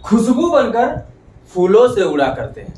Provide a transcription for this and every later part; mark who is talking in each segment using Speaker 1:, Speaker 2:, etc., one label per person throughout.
Speaker 1: खुशबू बनकर फूलों से उड़ा करते हैं,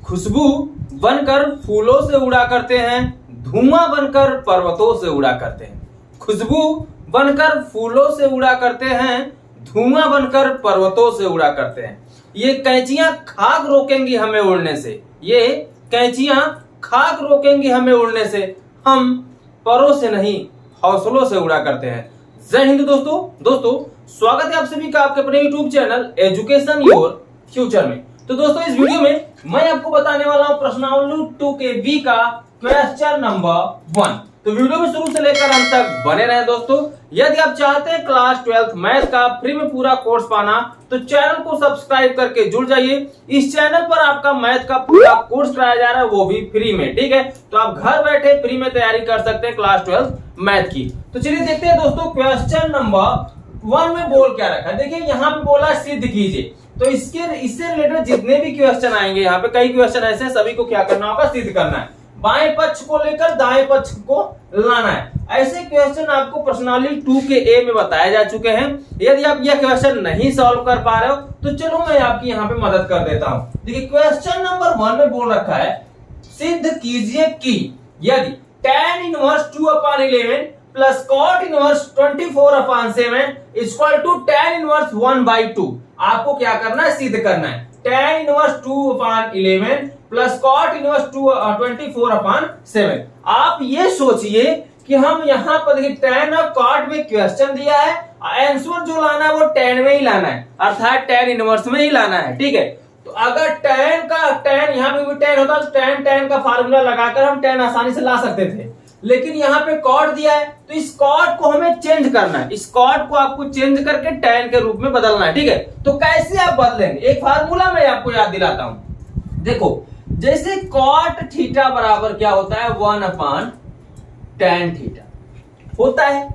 Speaker 1: खुशबू बनकर फूलों से उड़ा करते हैं, धुआं बनकर पर्वतों से उड़ा करते हैं। खुशबू बनकर फूलों से उड़ा करते हैं, धुआं बनकर पर्वतों से उड़ा करते हैं। ये कैंचियां खाक रोकेंगी हमें उड़ने से, ये कैंचियां खाक रोकेंगी हमें उड़ने से, हम परों से नहीं हौसलों से उड़ा करते हैं। जय हिंद दोस्तों स्वागत है आप सभी का आपके अपने YouTube channel education your future में। तो दोस्तों इस वीडियो में मैं आपको बताने वाला हूं प्रश्नावली 2 के बी का क्वेश्चन नंबर 1। तो वीडियो में शुरू से लेकर अंत तक बने रहे दोस्तों। यदि आप चाहते हैं क्लास 12th मैथ का फ्री में पूरा कोर्स पाना तो चैनल को सब्सक्राइब करके जुड़ जाइए। इस चैनल पर आपका मैथ का पूरा कोर्स कराया जा रहा है, वो भी फ्री में। ठीक है, तो आप घर बैठे फ्री में तैयारी कर सकते हैं क्लास 12th मैथ की। तो चलिए देखते हैं दोस्तों क्वेश्चन नंबर 1 में बोल क्या रखा है। देखिए यहाँ पे बोला सिद्ध कीजिए। तो इससे रिलेटेड जितने भी क्वेश्चन आएंगे, यहाँ पे कई क्वेश्चन ऐसे हैं, सभी को क्या करना होगा, सिद्ध करना है। बाएं पक्ष को लेकर दाएं पक्ष को लाना है। ऐसे क्वेश्चन आपको प्रश्नावली 2 के ए में बताए जा चुके हैं। यदि आप यह क्वेश्चन नहीं सॉल्व कर पा रहे हो तो चलो मैं आपकी यहाँ पे मदद कर देता हूँ। देखिए क्वेश्चन नंबर 1 में बोल रखा है सिद्ध कीजिए कि यदि tan inverse 2/11 plus cot inverse 24/7 equal to tan inverse 1/2। आपको क्या करना है, सिद्ध करना है। tan inverse 2/11 plus cot inverse 24/7। आप ये सोचिए कि हम यहाँ पर देखिए tan और cot में क्वेश्चन दिया है, आंसर जो लाना है वो tan में ही लाना है, अर्थात tan इनवर्स में ही लाना है। ठीक है, तो अगर tan यहाँ पे भी tan होता तो tan का फार्मूला लगाकर हम tan आसानी से ला सकते थे, लेकिन यहाँ पे cot दिया है तो इस cot को हमें चेंज करना है। इस cot को आपको चेंज करके tan के रूप में बदलना है। ठीक है, तो कैसे आप बदलेंगे, एक फार्मूला मैं आपको याद दिलाता हूं। देखो जैसे cot थीटा बराबर क्या होता है, 1/tan थीटा होता है,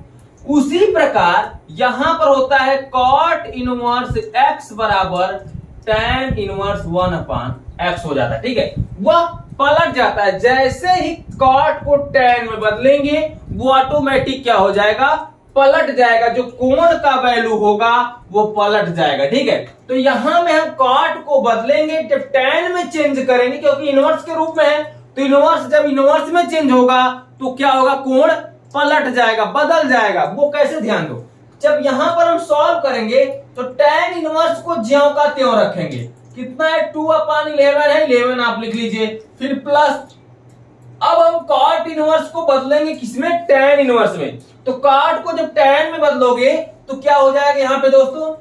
Speaker 1: उसी प्रकार यहां पर होता है cot इनवर्स x बराबर tan इनवर्स 1/x हो जाता है। ठीक है, वह पलट जाता है। जैसे ही cot को tan में बदलेंगे वो ऑटोमेटिक क्या हो जाएगा, पलट जाएगा। जो कोण का वैल्यू होगा वो पलट जाएगा। ठीक है, तो यहां में हम cot को बदलेंगे जब tan में चेंज करेंगे, क्योंकि इनवर्स के रूप में है। तो इनवर्स जब इनवर्स में चेंज होगा तो क्या होगा, कोण पलट जाएगा, बदल जाएगा। वो कैसे, ध्यान दो। जब यहां पर हम सॉल्व करेंगे तो tan इनवर्स को ज्यों का त्यों रखेंगे। कितना है, 2/11 है, 11 आप लिख लीजिए, फिर प्लस। अब हम cot इनवर्स को बदलेंगे किसमें, tan इनवर्स में। तो cot को जब tan में बदलोगे तो क्या हो जाएगा यहाँ पे दोस्तों,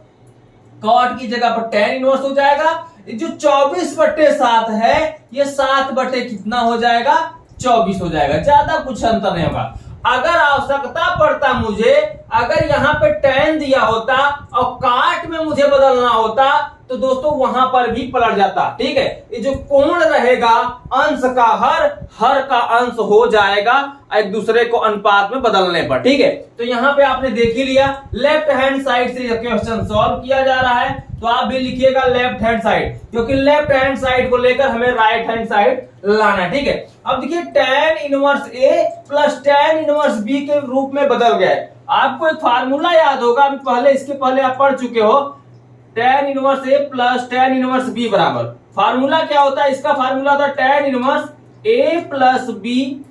Speaker 1: cot की जगह पर tan इनवर्स हो जाएगा। जो 24/7 है ये 7 बटे कितना हो जाएगा, 24 हो जाएगा। ज्यादा कुछ अंतर नहीं होगा। अगर आवश्यकता पड़ता मुझे, अगर यहाँ पे tan दिया होता और cot में मुझे बदलना होता तो दोस्तों वहां पर भी पलट जाता। ठीक है, ये जो कोण रहेगा अंश का हर का अंश हो जाएगा एक दूसरे को अनुपात में बदलने पर। ठीक है, तो यहाँ पे आपने देख ही लिया, लेफ्ट हैंड साइड से क्वेश्चन सॉल्व किया जा रहा है। तो आप भी लिखिएगा लेफ्ट हैंड साइड, क्योंकि लेफ्ट हैंड साइड को लेकर हमें राइट हैंड साइड लाना है। ठीक है, अब देखिए tan inverse a plus tan inverse b के रूप में बदल गया है। आपको एक फार्मूला याद होगा, अभी पहले इसके पहले आप पढ़ चुके हो, tan inverse a plus tan inverse b बराबर, फार्मूला क्या होता है, इसका फार्मूला होता है tan inverse a plus b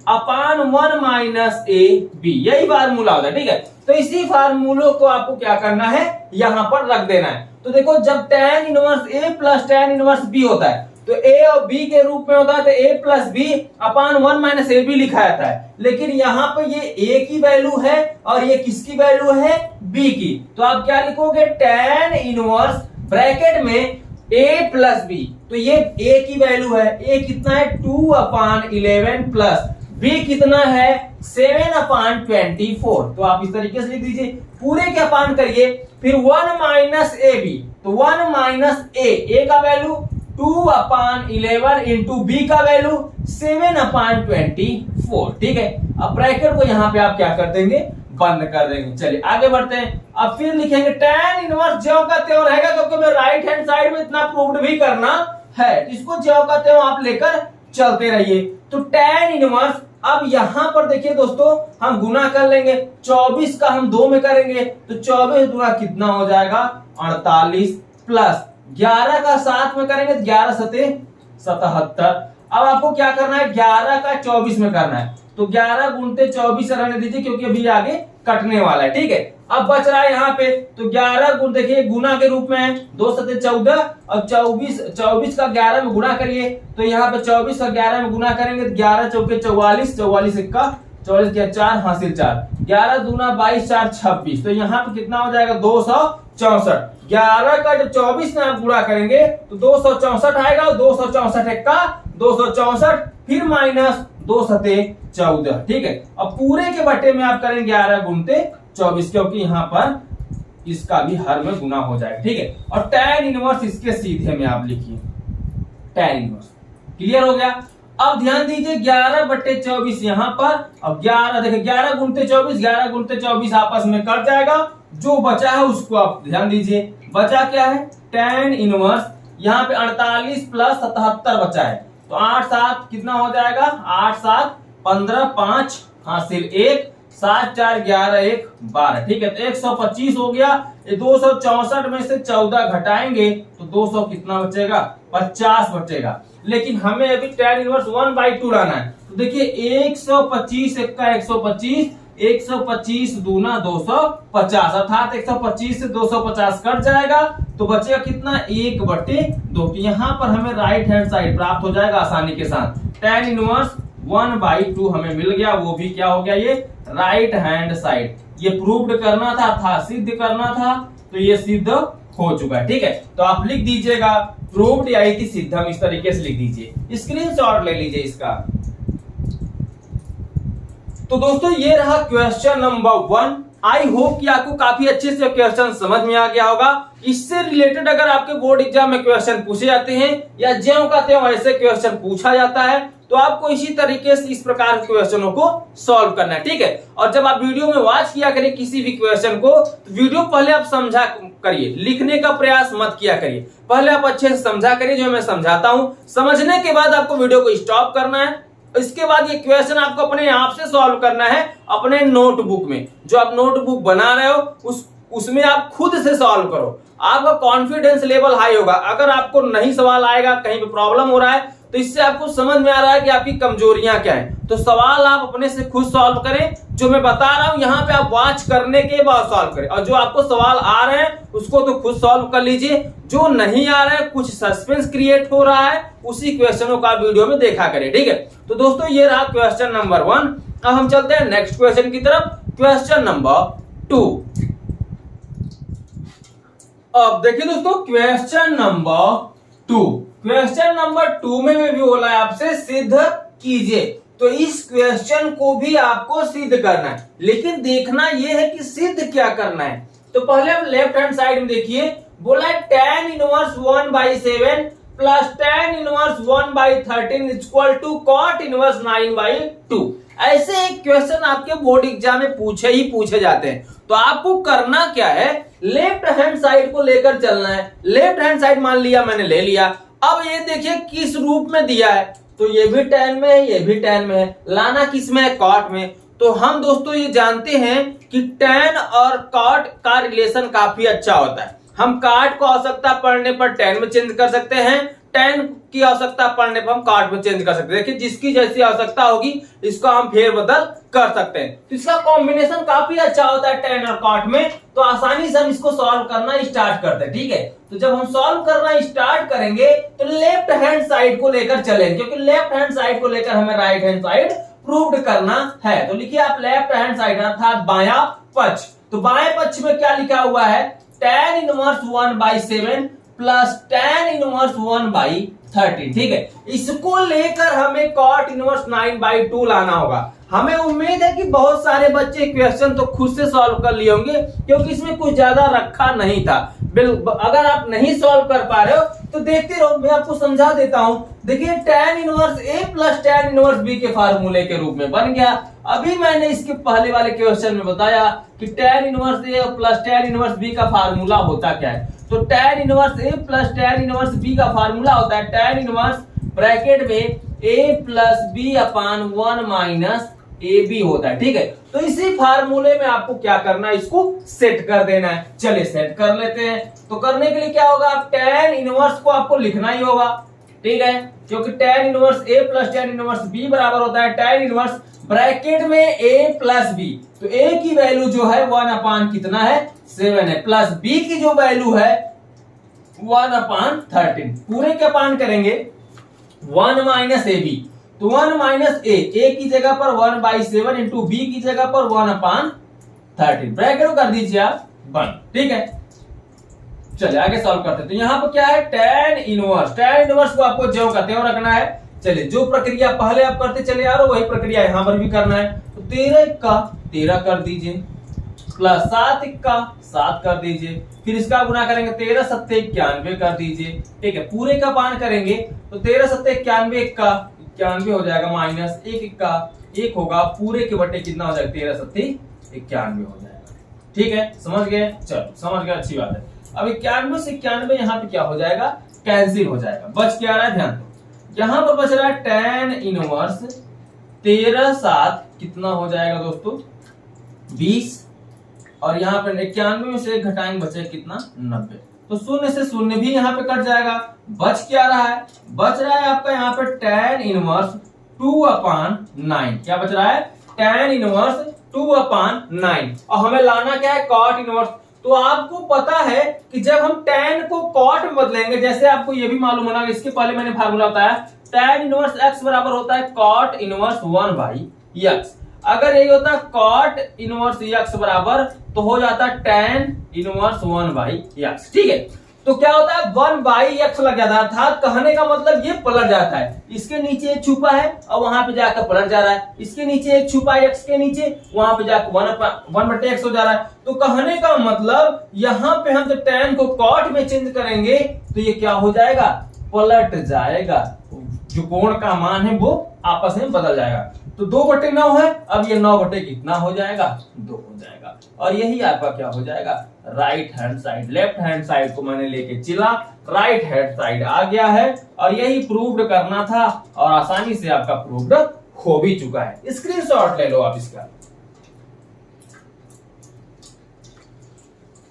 Speaker 1: upon 1 minus a b, यही फार्मूला होता है। ठीक है, तो इसी फार्मूलों को आपको क्या करना है, यहां पर रख देना है। तो देखो जब tan inverse a plus tan inverse b होता है तो a और b के रूप में होता है, तो a plus b upon 1 minus a b लिखा जाता है। लेकिन यहाँ पे ये a की वैल्यू है और ये किसकी वैल्यू है, b की। तो आप क्या लिखोगे, tan इनवर्स ब्रैकेट में a प्लस b, तो ये a की वैल्यू है, a कितना है 2/11 प्लस b कितना है 7/24। तो आप इस तरीके से लिख दीजिए, पूरे के अपान करिए, फिर 1 माइनस ए बी, तो 1 माइनस a का वैल्यू 2/11 इंटू बी का वैल्यू 7/24। ठीक है, अब ब्रैकेट को यहाँ पे आप क्या कर देंगे, बंद कर देंगे। चलिए आगे बढ़ते हैं। अब फिर लिखेंगे tan इनवर्स ज्यों का त्यों रहेगा, क्योंकि मैं राइट हैंड साइड में इतना प्रूव्ड भी करना है, इसको ज्यों का त्यों आप लेकर चलते रहिए। तो tan इनवर्स, अब यहां पर देखिए दोस्तों हम गुना कर लेंगे, 24 का हम 2 में करेंगे तो 24 गुना कितना हो जाएगा 48 प्लस 11 का 7 में करेंगे 11 सते 77। अब आपको क्या करना है, 11 का 24 में करना है, तो 11 गुणते 24 रहने दीजिए क्योंकि अभी आगे कटने वाला है, ठीक है। अब बच रहा है यहाँ पे, तो 11 गुण देखिए गुना के रूप में है, 2 सते 14 और 24 का 11 में गुणा करिए, तो यहाँ पे 24 का 11 में गुना करेंगे, 11 चौके 44, 44 इक्का 44 क्या 4 हासिल 4, 11 दूना 22 4 26, तो यहाँ पे कितना हो जाएगा 264। 11 का जब 24 में आप गुणा करेंगे तो 264 आएगा, 264 इक्का 264, फिर माइनस 2 सते 14, ठीक है। अब पूरे के बटे में आप करेंगे 11 गुणते 24 क्योंकि यहाँ पर इसका भी हर में गुना हो जाएगा, ठीक है। और tan इनवर्स इसके सीधे में आप लिखिए tan इनवर्स। क्लियर हो गया। अब ध्यान दीजिए 11 बटे 24 यहाँ पर, अब 11 देखिए 11 गुणते 24, 11 गुणते 24 आपस में कट जाएगा, जो बचा है उसको आप ध्यान दीजिए, बचा क्या है tan इनवर्स, यहाँ पे 48 प्लस 77 बचा है, तो 8 7 कितना हो जाएगा 8 7 15 5 हासिल 1 7 4 11 1 12, ठीक है। तो 125 हो गया, ये 264 में से 14 घटाएंगे तो 200 कितना बचेगा 50 बचेगा, लेकिन हमें अभी tan इनवर्स 1/2 लाना है, तो देखिए 125 का 125, 125 दूना 250, अर्थात 125 से 250 कट जाएगा, तो बचेगा कितना 1/2। तो यहाँ पर हमें राइट हैंड साइड प्राप्त हो जाएगा आसानी के साथ, tan इनवर्स 1/2 हमें मिल गया, वो भी क्या हो गया ये राइट हैंड साइड। ये प्रूव्ड करना था सिद्ध करना था, तो ये सिद्ध हो चुका है, ठीक है। तो आप लिख दीजिएगा प्रूव्ड यानी कि सिद्ध, हम इस तरीके से लिख दीजिए, स्क्रीनशॉट ले लीजिए इसका। तो दोस्तों ये रहा क्वेश्चन नंबर 1। आई होप कि आपको काफी अच्छे से क्वेश्चन समझ में आ गया होगा। इससे रिलेटेड अगर आपके बोर्ड एग्जाम में क्वेश्चन पूछे जाते हैं या ज्यों का त्यों ऐसे क्वेश्चन पूछा जाता है, तो आपको इसी तरीके से इस प्रकार के क्वेश्चनों को सॉल्व करना है, ठीक है। और जब आप वीडियो में वॉच किया करें किसी भी क्वेश्चन को, तो वीडियो पहले आप समझा करिए, लिखने का प्रयास मत किया करिए, पहले आप अच्छे से समझा करिए जो मैं समझाता हूं, समझने के बाद आपको वीडियो को स्टॉप करना है। इसके बाद ये क्वेश्चन आपको अपने आप से सॉल्व करना है अपने नोटबुक में, जो आप नोटबुक बना रहे हो उसमें आप खुद से सॉल्व करो, आपका कॉन्फिडेंस लेवल हाई होगा। अगर आपको नहीं सवाल आएगा, कहीं पे प्रॉब्लम हो रहा है, तो इससे आपको समझ में आ रहा है कि आपकी कमजोरियां क्या हैं, तो सवाल आप अपने से खुद सॉल्व करें। जो मैं बता रहा हूं यहाँ पे आप वॉच करने के बाद सॉल्व करें, और जो आपको सवाल आ रहे हैं उसको तो खुद सॉल्व कर लीजिए, जो नहीं आ रहा है कुछ सस्पेंस क्रिएट हो रहा है उसी क्वेश्चनों का वीडियो में देखा करें, ठीक है। तो दोस्तों ये रहा क्वेश्चन नंबर 1। अब हम चलते हैं नेक्स्ट क्वेश्चन की तरफ, क्वेश्चन नंबर 2। अब देखिए दोस्तों क्वेश्चन नंबर 2, क्वेश्चन नंबर 2 में भी बोला है आपसे सिद्ध कीजिए, तो इस क्वेश्चन को भी आपको सिद्ध करना है, लेकिन देखना यह है कि सिद्ध क्या करना है। तो पहले आप लेफ्ट हैंड साइड में देखिए, बोला है tan inverse 1/7 plus tan inverse 1/13 equal to cot inverse 9/2। ऐसे एक क्वेश्चन आपके बोर्ड एग्जाम में पूछे जाते हैं। तो आपको करना क्या है, लेफ्ट हैंड साइड को लेकर चलना है। लेफ्ट हैंड साइड मान लिया मैंने ले लिया, अब ये देखिए किस रूप में दिया है, तो ये भी tan में है, ये भी tan में है, लाना किस में है cot में। तो हम दोस्तों ये जानते हैं कि tan और cot का रिलेशन काफी अच्छा होता है। हम cot को आवश्यकता पड़ने पर tan में चेंज कर सकते हैं, tan की आवश्यकता पड़ने पर हम cot में चेंज कर सकते हैं। देखिए जिसकी जैसी आवश्यकता होगी इसको हम फेरबदल कर सकते हैं। तो इसका कॉम्बिनेशन काफी अच्छा होता है tan और cot में, तो आसानी से हम इसको सॉल्व करना स्टार्ट करते हैं, ठीक है। तो जब हम सॉल्व करना स्टार्ट करेंगे तो लेफ्ट हैंड साइड को लेकर चलेंगे, क्योंकि लेफ्ट हैंड साइड को लेकर हमें राइट हैंड साइड प्रूव्ड करना है। तो लिखिए आप लेफ्ट हैंड साइड अर्थात बायां पक्ष। तो बाएं पक्ष में क्या लिखा हुआ है, tan inverse 1/7 plus tan inverse 1/13, ठीक है। इसको लेकर हमें cot इनवर्स 9/2 लाना होगा। हमें उम्मीद है कि बहुत सारे बच्चे क्वेश्चन तो खुद से सॉल्व कर लिए होंगे, क्योंकि इसमें कुछ ज्यादा रखा नहीं था। अगर आप नहीं सॉल्व कर पा रहे हो तो देखते रहो, मैं आपको समझा देता हूं। देखिए tan inverse a plus tan inverse b के फार्मूले के रूप में बन गया। अभी मैंने इसके पहले वाले क्वेश्चन में बताया कि tan inverse a plus tan inverse b का फार्मूला होता क्या है। तो tan inverse a plus tan inverse b का फार्मूला होता है tan इनवर्स ब्रैकेट में a plus b upon 1 minus a b होता है। ठीक है, तो इसी फार्मूले में आपको क्या करना है, इसको सेट कर देना है। चलिए सेट कर लेते हैं। तो करने के लिए क्या होगा, आप tan इनवर्स को आपको लिखना ही होगा। ठीक है, क्योंकि tan inverse a plus tan inverse b बराबर होता है tan इनवर्स ब्रैकेट में ए प्लस बी। तो ए की वैल्यू जो है 1 कितना है 7 है, प्लस बी की जो वैल्यू है 1/13। पूरे के अपान करेंगे 1 माइनस ए बी, तो 1 माइनस ए की जगह पर 1/7 इंटू बी की जगह पर 1/13 ब्रैकेट कर दीजिए आप 1। ठीक है, चलिए आगे सॉल्व करते हैं। तो यहां पर क्या है tan इनवर्स को आपको ज्यों का त्यों रखना है। चलिए जो प्रक्रिया पहले आप करते चले आ रहे हो वही प्रक्रिया यहां पर भी करना है। तो 13 का 13 कर दीजिए, प्लस 7 का 7 कर दीजिए, फिर इसका गुना करेंगे 13 7 91 कर दीजिए। ठीक है, पूरे का पान करेंगे तो 13 7 91 का 91 हो जाएगा, माइनस 1 का 1 होगा, पूरे के बटे कितना हो जाएगा 13 7 91 हो जाएगा। ठीक है, समझ गए, चलो समझ गए, अच्छी बात है। अब 91 से 91 यहाँ पे क्या हो जाएगा, कैंसिल हो जाएगा। बच क्या रहा है, ध्यान दो, यहां पर बच रहा है tan इनवर्स 13 7 कितना हो जाएगा दोस्तों 20, और यहाँ पे 91 में से 1 घटाएंगे बचे कितना 90। तो 0 से 0 भी यहाँ पे कट जाएगा। बच क्या रहा है, बच रहा है आपका यहाँ पे tan इनवर्स 2/9। क्या बच रहा है, tan इनवर्स 2/9, और हमें लाना क्या है cot इनवर्स। तो आपको पता है कि जब हम tan को cot में बदलेंगे, जैसे आपको ये भी मालूम होना, इसके पहले मैंने फार्मूला बताया tan इनवर्स x बराबर होता है cot इनवर्स 1/x। अगर यही होता cot इनवर्स x बराबर तो हो जाता tan इनवर्स 1/x। ठीक है, तो क्या होता है 1/x लग जाता है, अर्थात कहने का मतलब ये पलट जाता है। इसके नीचे एक छुपा है और वहां पे जाकर पलट जा रहा है, इसके नीचे एक छुपा है x के नीचे, वहां पे जाकर 1/x हो जा रहा है। तो कहने का मतलब यहाँ पे हम जब tan को cot में चेंज करेंगे तो ये क्या हो जाएगा, पलट जाएगा, जो कोण का मान है वो आपस में बदल जाएगा। तो 2/9 है, अब ये 9 कितना हो जाएगा 2 हो जाएगा, और यही आपका क्या हो जाएगा right hand side. Left hand side को मैंने लेके चला, राइट हैंड साइड आ गया है, और यही प्रूव्ड करना था, और आसानी से आपका प्रूव्ड हो भी चुका है। स्क्रीनशॉट ले लो आप इसका।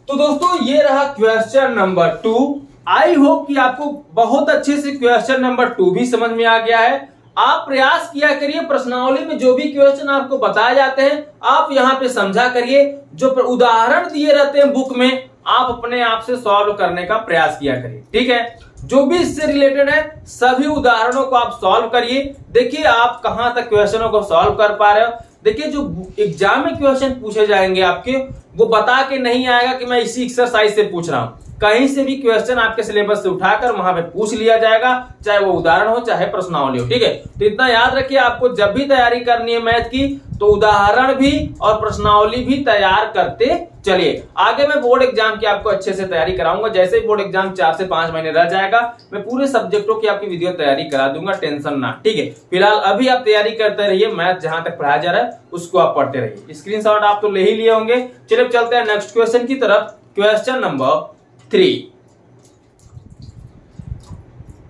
Speaker 1: तो दोस्तों ये रहा क्वेश्चन नंबर 2। आई होप कि आपको बहुत अच्छे से क्वेश्चन नंबर 2 भी समझ में आ गया है। आप प्रयास किया करिए, प्रश्नावली में जो भी क्वेश्चन आपको बताए जाते हैं आप यहाँ पे समझा करिए। जो उदाहरण दिए रहते हैं बुक में आप अपने आप से सॉल्व करने का प्रयास किया करिए। ठीक है, जो भी इससे रिलेटेड है सभी उदाहरणों को आप सॉल्व करिए। देखिए आप कहां तक क्वेश्चनों को सॉल्व कर पा रहे हो। देखिए जो एग्जाम में क्वेश्चन पूछे जाएंगे आपके, वो बता के नहीं आएगा कि मैं इसी एक्सरसाइज से पूछ रहा हूं। कहीं से भी क्वेश्चन आपके सिलेबस से उठाकर वहां पे पूछ लिया जाएगा, चाहे वो उदाहरण हो चाहे प्रश्नावली हो। ठीक है, तो इतना याद रखिए, आपको जब भी तैयारी करनी है मैथ की तो उदाहरण भी और प्रश्नावली भी तैयार करते चलिए। आगे मैं बोर्ड एग्जाम की आपको अच्छे से तैयारी कराऊंगा। जैसे ही बोर्ड एग्जाम 4 से 5 महीने रह जाएगा मैं पूरे सब्जेक्टों की आपकी वीडियो तैयारी करा दूंगा, टेंशन ना। ठीक है, फिलहाल अभी आप तैयारी करते रहिए, मैथ जहां तक पढ़ाया जा रहा है उसको आप पढ़ते रहिए। स्क्रीनशॉट आप तो ले ही लिए होंगे। चलिए चलते हैं नेक्स्ट क्वेश्चन की तरफ, क्वेश्चन नंबर 3।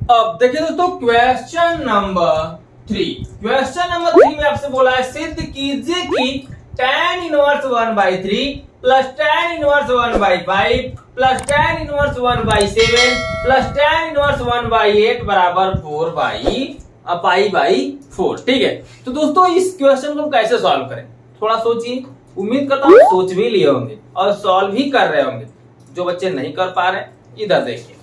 Speaker 1: अब देखिए दोस्तों क्वेश्चन नंबर 3 में आपसे बोला है सिद्ध कीजिए कि tan inverse 1/3 plus tan inverse 1/5 plus tan inverse 1/7 plus tan inverse 1/8 बराबर 4/π/4। ठीक है, तो दोस्तों इस क्वेश्चन को कैसे सॉल्व करें थोड़ा सोचिए। उम्मीद करता हूँ सोच भी लिए होंगे और सॉल्व भी कर रहे होंगे। जो बच्चे नहीं कर पा रहे इधर देखिए।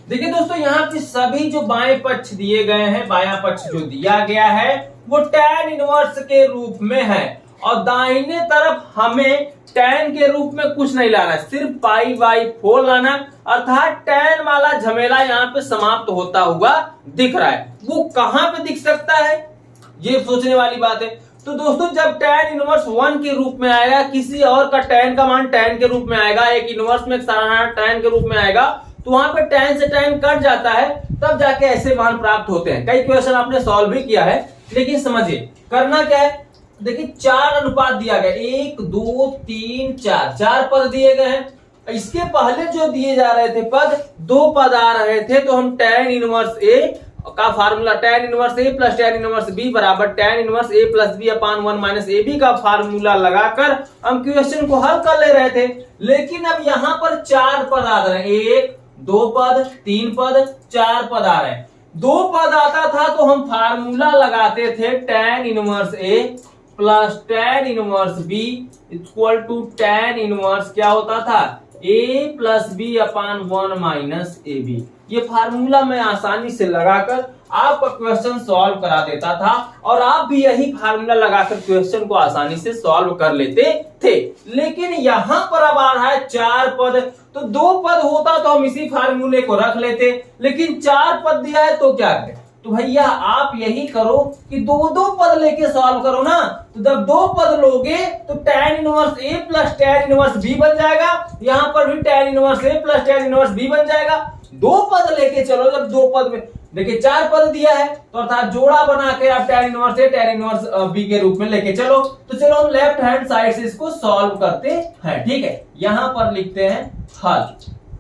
Speaker 1: देखिए दोस्तों यहाँ पे सभी जो बाएं पक्ष दिए गए हैं, बायां पक्ष जो दिया गया है वो tan इनवर्स के रूप में है, और दाहिने तरफ हमें tan के रूप में कुछ नहीं लाना है, सिर्फ π/4 लाना। अर्थात tan वाला झमेला यहाँ पे समाप्त होता हुआ दिख रहा है। वो कहां पे दिख सकता है ये सोचने वाली बात है। तो दोस्तों जब tan इनवर्स 1 के रूप में आएगा, किसी और का tan का मान tan के रूप में आएगा, एक इनवर्स में एक साधारण tan के रूप में आएगा, तो वहां पे tan से tan कट जाता है, तब जाके ऐसे मान प्राप्त होते हैं। कई क्वेश्चन आपने सॉल्व भी किया है, लेकिन समझिए करना क्या है। देखिए 4 अनुपात दिया गया, 1 2 3 4 पद दिए गए हैं। इसके पहले जो दिए जा रहे थे पद, 2 पद आ रहे थे, तो हम tan इनवर्स A का formula tan inverse a plus tan inverse b बराबर tan inverse a plus b upon 1 minus a b का फार्मूला लगाकर हम क्वेश्चन को हल कर ले रहे थे। लेकिन अब यहाँ पर 4 पद आ रहे हैं, 1 2 पद 3 पद 4 पद आ रहे हैं। 2 पद आता था तो हम फार्मूला लगाते थे tan inverse a plus tan inverse b equal to tan inverse क्या होता था, a plus b upon 1 minus a b. ये फार्मूला मैं आसानी से लगाकर आपका क्वेश्चन सॉल्व करा देता था और आप भी यही फार्मूला लगाकर क्वेश्चन को आसानी से सॉल्व कर लेते थे। लेकिन यहां पर अब आ रहा है 4 पद, तो 2 पद होता तो हम इसी फार्मूले को रख लेते, लेकिन 4 पद दिया है तो क्या करें। तो भैया आप यही करो कि 2 पद लेके सॉल्व करो ना। तो जब 2 पद लोगे तो tan inverse a plus tan inverse b बन जाएगा, यहां पर भी tan inverse a plus tan inverse b बन जाएगा। 2 पद लेके चलो, जब 2 पद में देखिए 4 पद दिया है तो अर्थात जोड़ा बना के आप tan inverse a tan inverse b के रूप में लेके चलो। तो चलो हम लेफ्ट हैंड साइड से इसको सॉल्व करते हैं, ठीक है। यहां पर लिखते हैं हल।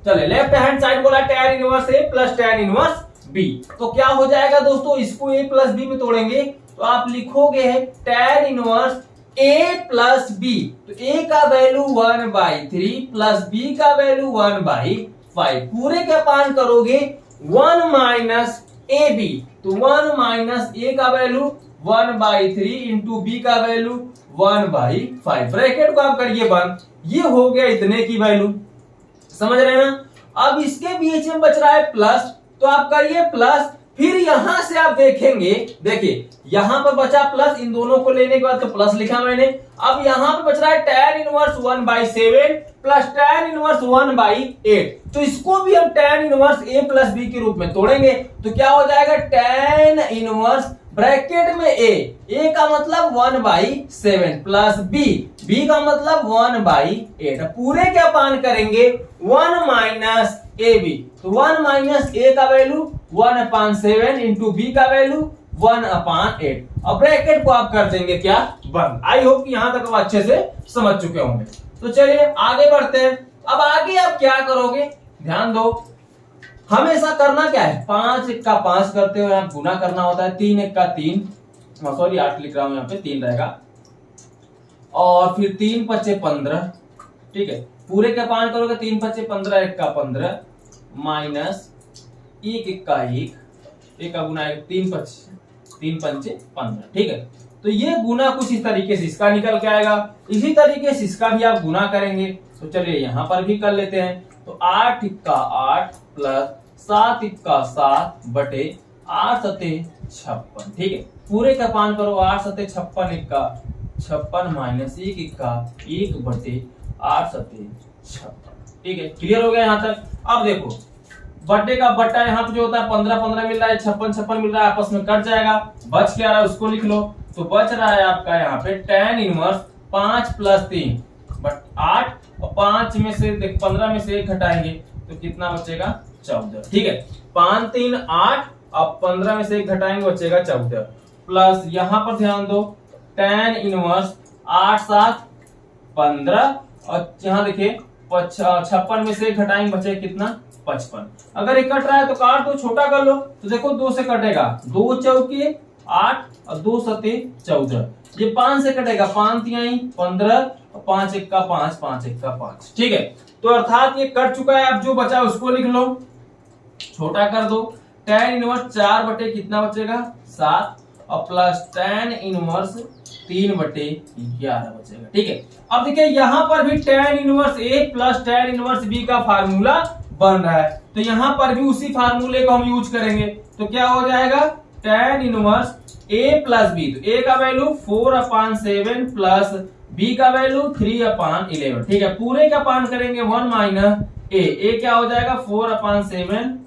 Speaker 1: चले लेफ्ट हैंड साइड बोला tan inverse a plus tan inverse b, तो क्या हो जाएगा दोस्तों, इसको a प्लस b में तोड़ेंगे तो आप लिखोगे tan inverse a plus b। तो a का वैल्यू 1/3 प्लस b का वैल्यू 1/5। पूरे का पान करोगे 1 माइनस ए बी, तो 1 माइनस a का वैल्यू 1/3 इंटू b का वैल्यू 1/5। ब्रैकेट को आप करिए बंद, ये हो गया इतने की वैल्यू, समझ रहे हैं ना। अब इसके बीच में बच रहा है प्लस, तो आप करिए प्लस, फिर यहां से आप देखेंगे, देखिए यहां पर बचा प्लस, इन दोनों को लेने के बाद तो प्लस लिखा मैंने। अब यहां पर बच रहा है tan inverse 1/7 plus tan inverse 1/8, तो इसको भी हम tan inverse a plus b के रूप में तोड़ेंगे। तो क्या हो जाएगा, tan इनवर्स ब्रैकेट में a का मतलब 1/7 प्लस b का मतलब 1/8। पूरे क्या पान करेंगे 1 माइनस ए बी, तो 1 माइनस a का वैल्यू 1/7 इंटू b का वैल्यू 1/8। अब ब्रैकेट को आप कर देंगे क्या, बंद। आई होप कि यहां तक आप अच्छे से समझ चुके होंगे। तो चलिए आगे बढ़ते हैं। अब आगे आप क्या करोगे, ध्यान दो, हमेशा करना क्या है, 5 1 का 5 करते हो, यहाँ गुना करना होता है, 3 1 का 3, सॉरी 8 लिख रहा हूं, यहाँ पे 3 रहेगा, और फिर 3 5 15, ठीक है। पूरे का 5 करोगे, 3 5 15, 1 का 15 माइनस 1 1 का 1, 1 का गुना 3 5 15, ठीक है। तो ये गुना कुछ इस तरीके से इसका निकल के आएगा, इसी तरीके से इसका भी आप गुना करेंगे। तो चलिए यहां पर भी कर लेते हैं। तो 8 1 का 8 प्लस 7 1 का 7 बटे 8 7 56, ठीक है। पूरे का 5 करो, 8 7 56, 1 का 56 माइनस 1 1 का 1 बटे 8 7 56, ठीक है। क्लियर हो गया यहाँ तक। अब देखो बटे का बट्टा यहाँ पे जो होता है 15 15 मिल रहा है, 56 56 मिल रहा है, आपस में कट जाएगा, बच क्या रहा है उसको लिख लो। तो बच रहा है आपका यहाँ पे tan इनवर्स 5 प्लस 3 बट 8, और 5 में से 15 में से 1 घटाएंगे तो कितना बचेगा 14, ठीक है। 5 3 8, अब 15 में से 1 घटाएंगे बचेगा 14, प्लस यहाँ पर ध्यान दो tan इनवर्स 8 7 15, और यहाँ देखिए 56 में से 1 घटाएंगे बचेगा कितना 55। अगर ये कट रहा है तो काट दो, छोटा कर लो, तो देखो 2 से कटेगा, 2 चौके 8 और 2 सते 14, ये 5 से कटेगा, 5 तिहाई 15 और 5 1 का 5 5 1 का 5, ठीक है। तो अर्थात ये कट चुका है, अब जो बचा उसको लिख लो, छोटा कर दो। tan इनवर्स 4 बटे कितना बचेगा 7, और प्लस tan इनवर्स 3 बटे 11 बचेगा, ठीक है। अब देखिए यहाँ पर भी tan inverse a plus tan inverse b का फार्मूला बन रहा है, तो यहाँ पर भी उसी फार्मूले को हम यूज करेंगे। तो क्या हो जाएगा tan inverse a plus b, तो a का वैल्यू 4/7 प्लस b का वैल्यू 3/11, ठीक है। पूरे का पान करेंगे 1 माइनस a क्या हो जाएगा 4/7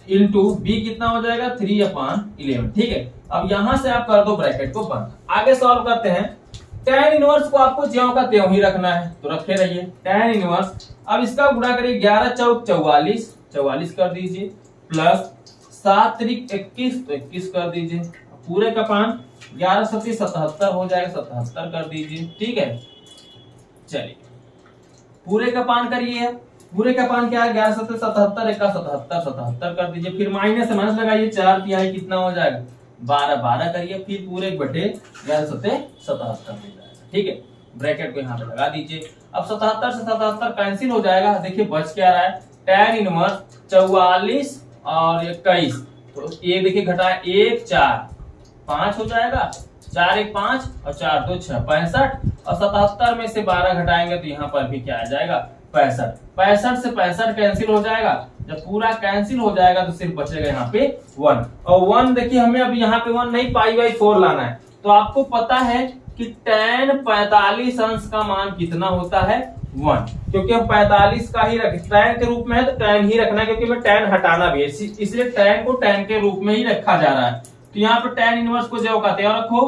Speaker 1: इंटू b कितना हो जाएगा 3/11, ठीक है। अब यहां से आप कर दो ब्रैकेट को बंद। आगे सॉल्व करते हैं। tan इनवर्स को आपको ज्यों का त्यों ही रखना है, तो रखे रहिए tan इनवर्स। अब इसका गुणा करिए, 11 चौक 44 कर दीजिए, प्लस 7 त्रिक 21, तो 21 कर दीजिए। पूरे का पान 11 7 77 हो जाएगा, 77 कर दीजिए, ठीक है। चलिए पूरे का पान करिए, पूरे का पान क्या है 11 सत्तर 77, एक का 77 77 कर दीजिए, फिर माइनस से माइनस लगाइए, 4 तिहाई कितना हो जाएगा 12 12 करिए, फिर पूरे 1/11 सत्ते 77 मिल जाएगा। ठीक है, ब्रैकेट को यहाँ पे लगा दीजिए। अब 77 से 77 कैंसिल हो जाएगा, देखिए बच क्या रहा है tan इनवर्स 44 और 21, तो ये देखिए घटा 1 4 5 हो जाएगा, 4 1 5 और 4 2 6 65, और 77 में से 12 घटाएंगे तो यहाँ पर भी क्या आ जाएगा 65, 65 से 65 कैंसिल हो जाएगा, जब पूरा कैंसिल हो जाएगा तो सिर्फ बचेगा यहाँ पे 1, और 1 देखिए हमें अब यहाँ पे 1 नहीं π/4 लाना है, तो आपको पता है कि tan 45 अंश का मान कितना होता है 1, क्योंकि हम 45 का ही रखें tan के रूप में है तो tan ही रखना है, क्योंकि मैं tan हटाना भी है, इसलिए tan को tan के रूप में ही रखा जा रहा है। तो यहाँ पे tan इनवर्स को जो कहते हैं रखो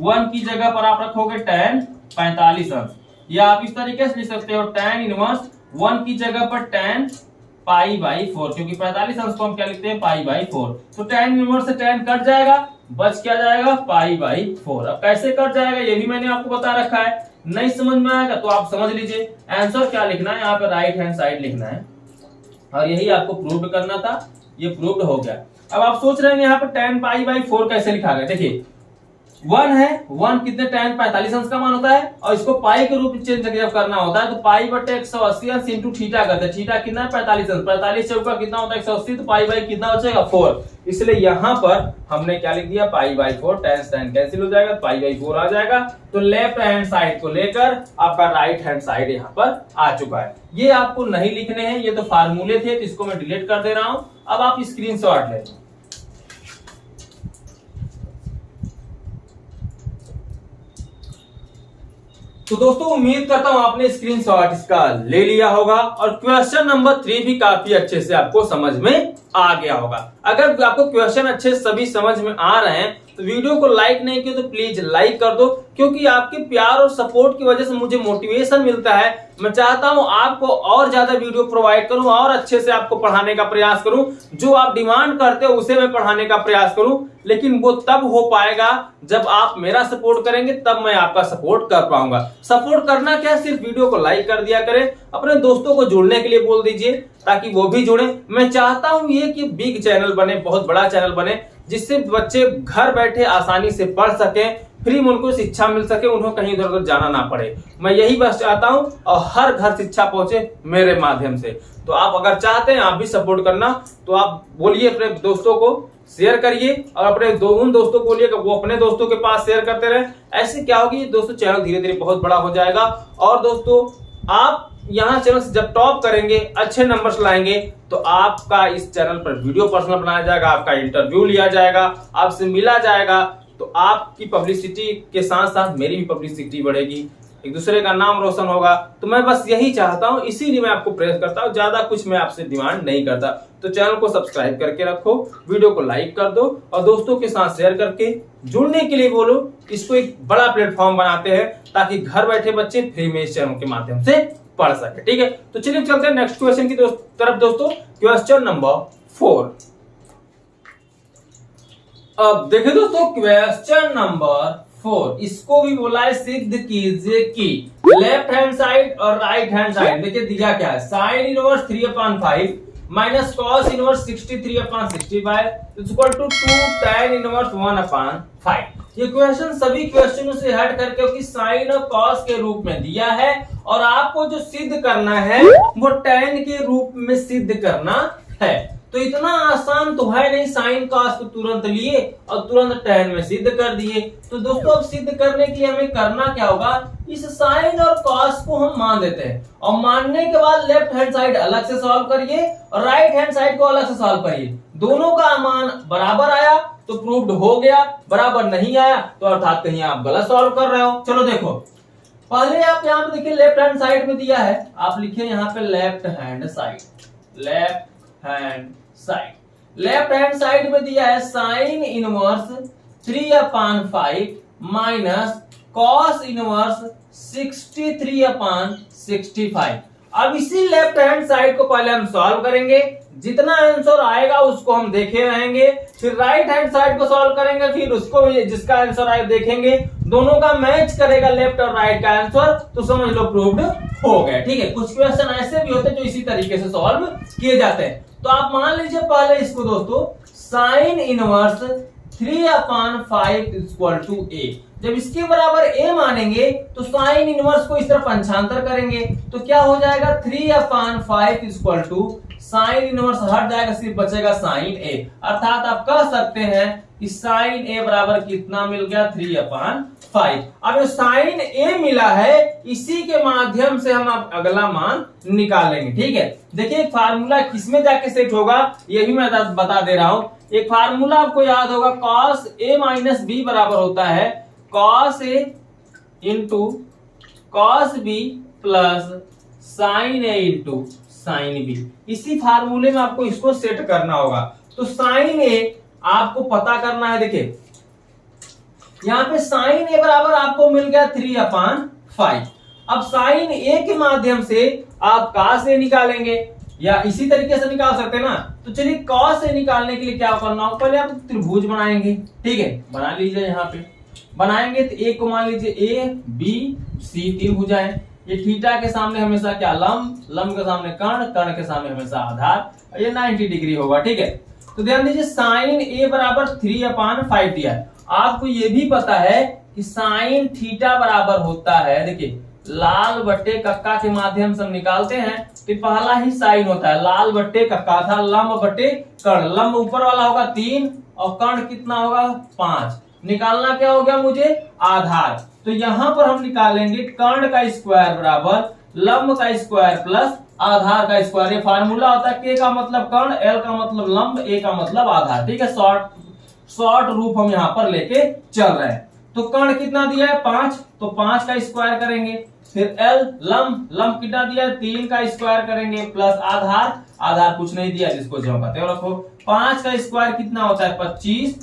Speaker 1: 1 की जगह पर आप रखोगे tan 45 अंश, या आप इस तरीके से लिख सकते हो tan इनवर्स 1 की जगह पर tan π/4, क्योंकि 45 अंश को हम क्या लिखते हैं π/4, तो tan इनवर्स से tan कट जाएगा, बच क्या जाएगा π/4। अब कैसे कट जाएगा ये भी मैंने आपको बता रखा है, नहीं समझ में आएगा तो आप समझ लीजिए आंसर क्या लिखना है, यहाँ पे राइट हैंड साइड लिखना है, और यही आपको प्रूव करना था, ये प्रूव्ड हो गया। अब आप सोच रहे हैं यहाँ पे tan π/4 कैसे लिखा गया, देखिए 1 है, 1 कितने tan 45 अंश का मान होता है, और इसको पाई के रूप में चेंज जब करना होता है तो π/180 अंश इंटू थीटा करते हैं, थीटा कितना है 45 अंश, 45 चौका कितना होता है 180, तो पाई बाई कितना बचेगा 4, इसलिए यहाँ पर हमने क्या लिख दिया π/4, tan कैंसिल हो जाएगा, π/4 आ जाएगा, तो लेफ्ट हैंड साइड को लेकर आपका राइट हैंड साइड यहाँ पर आ चुका है। ये आपको नहीं लिखने हैं, ये तो फार्मूले थे, तो इसको मैं डिलीट कर दे रहा हूं। अब आप स्क्रीनशॉट ले, तो दोस्तों उम्मीद करता हूं आपने स्क्रीनशॉट इसका ले लिया होगा, और क्वेश्चन नंबर 3 भी काफी अच्छे से आपको समझ में आ गया होगा। अगर आपको क्वेश्चन अच्छे सभी समझ में आ रहे हैं तो वीडियो को लाइक नहीं किया तो प्लीज लाइक कर दो, क्योंकि आपके प्यार और सपोर्ट की वजह से मुझे मोटिवेशन मिलता है। मैं चाहता हूं आपको और ज्यादा वीडियो प्रोवाइड करूं और अच्छे से आपको पढ़ाने का प्रयास करूं, जो आप डिमांड करते हो उसे मैं पढ़ाने का प्रयास करूं, लेकिन वो तब हो पाएगा जब आप मेरा सपोर्ट करेंगे, तब मैं आपका सपोर्ट कर पाऊंगा। सपोर्ट करना क्या, सिर्फ वीडियो को लाइक कर दिया करें, अपने दोस्तों को जुड़ने के लिए बोल दीजिए ताकि वो भी जुड़े। मैं चाहता हूं ये कि बिग चैनल बने, बहुत बड़ा चैनल बने, जिससे बच्चे घर बैठे आसानी से पढ़ सकें, फ्री में उनको शिक्षा मिल सके, उन्हें कहीं इधर उधर जाना ना पड़े। मैं यही बस चाहता हूं, और हर घर शिक्षा पहुंचे मेरे माध्यम से। तो आप अगर चाहते हैं आप भी सपोर्ट करना, तो आप बोलिए अपने दोस्तों को शेयर करिए, और अपने उन दोस्तों को बोलिए कि वो अपने दोस्तों के पास शेयर करते रहे। ऐसे क्या होगी दोस्तों, चैनल धीरे धीरे बहुत बड़ा हो जाएगा। और दोस्तों आप यहाँ चैनल से जब टॉप करेंगे, अच्छे नंबर्स लाएंगे, तो आपका इस चैनल पर वीडियो पर्सनल बनाया जाएगा, आपका इंटरव्यू लिया जाएगा, आपसे मिला जाएगा, तो आपकी पब्लिसिटी के साथ साथ मेरी भी पब्लिसिटी बढ़ेगी, एक दूसरे का नाम रोशन होगा। तो मैं बस यही चाहता हूं, इसीलिए मैं आपको प्रेस करता हूं, ज्यादा कुछ मैं आपसे डिमांड नहीं करता। तो चैनल को सब्सक्राइब करके रखो, वीडियो को लाइक कर दो, और दोस्तों के साथ शेयर करके जुड़ने के लिए बोलो। इसको एक बड़ा प्लेटफॉर्म बनाते हैं ताकि घर बैठे बच्चे फ्री में इस चैनल के माध्यम से पढ़ सके। ठीक है, तो चलिए चलते हैं नेक्स्ट क्वेश्चन की तरफ दोस्तों, क्वेश्चन नंबर 4। अब देखिए दोस्तों क्वेश्चन नंबर 4, इसको भी बोला है सिद्ध कीजिए कि लेफ्ट हैंड साइड और राइट हैंड साइड, देखिए दिया क्या है, sine inverse 3/5 minus cos inverse 63/65 is equal to 2 tan inverse 1/5। ये क्वेश्चन सभी क्वेश्चनों से हट करके कि साइन और कॉस के रूप में दिया है, और आपको जो सिद्ध करना है वो tan के रूप में सिद्ध करना है। तो इतना आसान तो है नहीं, साइन कॉस को तुरंत लिए और तुरंत tan में सिद्ध कर दिए। तो दोस्तों अब सिद्ध करने के लिए हमें करना क्या होगा, इस साइन और कॉस को हम मान देते हैं, और मानने के बाद लेफ्ट हैंड साइड अलग से सॉल्व करिए और राइट हैंड साइड को अलग से सॉल्व करिए। दोनों का मान बराबर आया तो प्रूव्ड हो गया, बराबर नहीं आया तो अर्थात कहीं आप गलत सॉल्व कर रहे हो। चलो देखो, पहले आप यहाँ पे देखिए लेफ्ट हैंड साइड में दिया है, आप लिखिए यहाँ पे left hand side, left hand side, left hand side में दिया है sine inverse 3/5 minus cos inverse 63/65। अब इसी लेफ्ट हैंड साइड को पहले हम सॉल्व करेंगे, जितना आंसर आएगा उसको हम देखे रहेंगे, फिर राइट हैंड साइड को सॉल्व करेंगे, फिर उसको भी जिसका आंसर आए देखेंगे, दोनों का मैच करेगा लेफ्ट और राइट का आंसर, तो समझ लो प्रूव्ड हो गया। ठीक है, कुछ क्वेश्चन ऐसे भी होते हैं जो इसी तरीके से सॉल्व किए जाते हैं। तो आप मान लीजिए पहले इसको दोस्तों, साइन इनवर्स 3/5 इक्वल टू ए, जब इसके बराबर a मानेंगे तो साइन इनवर्स को इस तरफ पंचांतर करेंगे, तो क्या हो जाएगा 3/5 इक्वल टू साइन इनवर्स हट जाएगा, सिर्फ बचेगा साइन a। अर्थात आप कह सकते हैं कि साइन a बराबर कितना मिल गया 3/5। अब साइन a मिला है, इसी के माध्यम से हम अब अगला मान निकालेंगे। ठीक है, देखिए फार्मूला किसमें जाके सेट होगा ये भी मैं बता दे रहा हूं। एक फार्मूला आपको याद होगा, cos a माइनस b बराबर होता है cos a into cos b plus sign a into sign b। इसी फार्मूले में आपको इसको सेट करना होगा। तो साइन a आपको पता करना है, देखिए यहां पे साइन a बराबर आपको मिल गया 3/5। अब साइन a के माध्यम से आप cos a निकालेंगे, या इसी तरीके से निकाल सकते हैं ना। तो चलिए cos a निकालने के लिए क्या करना होगा, पहले आप त्रिभुज बनाएंगे। ठीक है, बना लीजिए। यहाँ पे बनाएंगे तो एक को मान लीजिए a b c, तीन भुजाएं। ये थीटा के सामने हमेशा क्या लंब, लंब के सामने कर्ण, कर्ण के सामने हमेशा आधार, ये 90 डिग्री होगा। ठीक है, तो ध्यान दीजिए साइन a बराबर 3/5 दिया है। आपको ये भी पता है कि साइन थीटा बराबर होता है, देखिए लाल बट्टे कक्का के माध्यम से हम निकालते हैं, तो पहला ही साइन होता है, लाल बट्टे कक्का था, लंब बट्टे कर्ण। लंब ऊपर वाला होगा 3 और कर्ण कितना होगा 5। निकालना क्या हो गया मुझे, आधार। तो यहां पर हम निकालेंगे कर्ण का स्क्वायर बराबर लंब का स्क्वायर प्लस आधार का स्क्वायर। ये फार्मूला होता है k का मतलब कर्ण, l का मतलब लंब, a का मतलब आधार। ठीक है, शॉर्ट रूप हम यहाँ पर लेके चल रहे हैं। तो कर्ण कितना दिया है 5, तो 5 का स्क्वायर करेंगे, फिर l लंब, लंब कितना दिया है 3 का स्क्वायर करेंगे, प्लस आधार, आधार कुछ नहीं दिया जिसको जो कहते हैं रखो। 5 का स्क्वायर कितना होता है 25,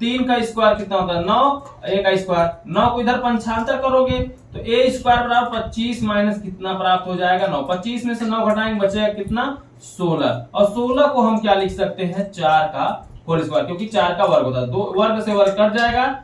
Speaker 1: 3 का स्क्वायर कितना होता है 9, a का स्क्वायर 9 को इधर पंचांतर करोगे तो a स्क्वायर बराबर 25 माइनस कितना प्राप्त हो जाएगा 9। 25 में से 9 घटाएंगे बचेगा कितना 16, और 16 को हम क्या लिख सकते हैं 4 का होल स्क्वायर, क्योंकि 4 का वर्ग होता है, 2 वर्ग से वर्ग कट जाएगा,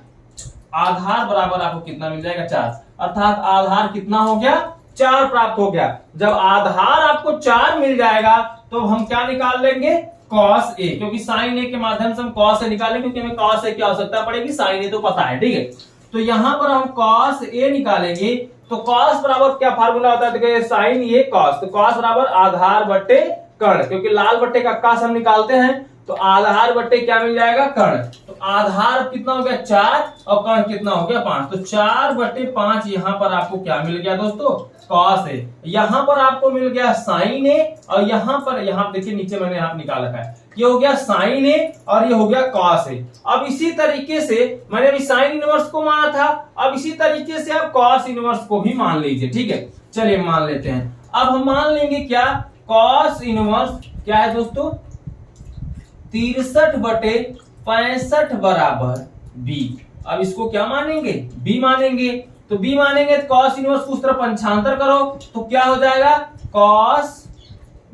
Speaker 1: आधार बराबर आपको कितना मिल जाएगा 4। अर्थात आधार कितना हो गया 4 प्राप्त हो गया। जब आधार आपको 4 मिल जाएगा तो हम क्या निकाल लेंगे cos a, क्योंकि sin a के माध्यम से हम cos a निकालेंगे, क्योंकि हमें cos a की आवश्यकता पड़ेगी, sin a तो पता है। ठीक है, तो यहां पर हम cos a निकालेंगे, तो cos बराबर क्या फार्मूला होता है, देखिए sin a cos, तो cos बराबर आधार बट्टे कर्ण, क्योंकि लाल बट्टे का कास हम निकालते हैं, तो आधार बट्टे क्या मिल जाएगा कर्ण। तो आधार कितना हो गया 4 और कर्ण कितना हो गया 5, तो 4/5 यहाँ पर आपको क्या मिल गया दोस्तों cos a। यहाँ पर आपको मिल गया sin a, और यहाँ पर यहाँ देखिए नीचे मैंने यहाँ निकाल रखा है, ये हो गया sin a और ये हो गया cos a। अब इसी तरीके से मैंने अभी साइन इनवर्स को माना था, अब इसी तरीके से आप cos इनवर्स को भी मान लीजिए। ठीक है, चलिए मान लेते हैं। अब हम मान लेंगे क्या cos इनवर्स क्या है दोस्तों 63/65 बराबर b। अब इसको क्या मानेंगे b मानेंगे, तो b मानेंगे तो cos इनवर्स को उस तरफ पंचांतर करो तो क्या हो जाएगा cos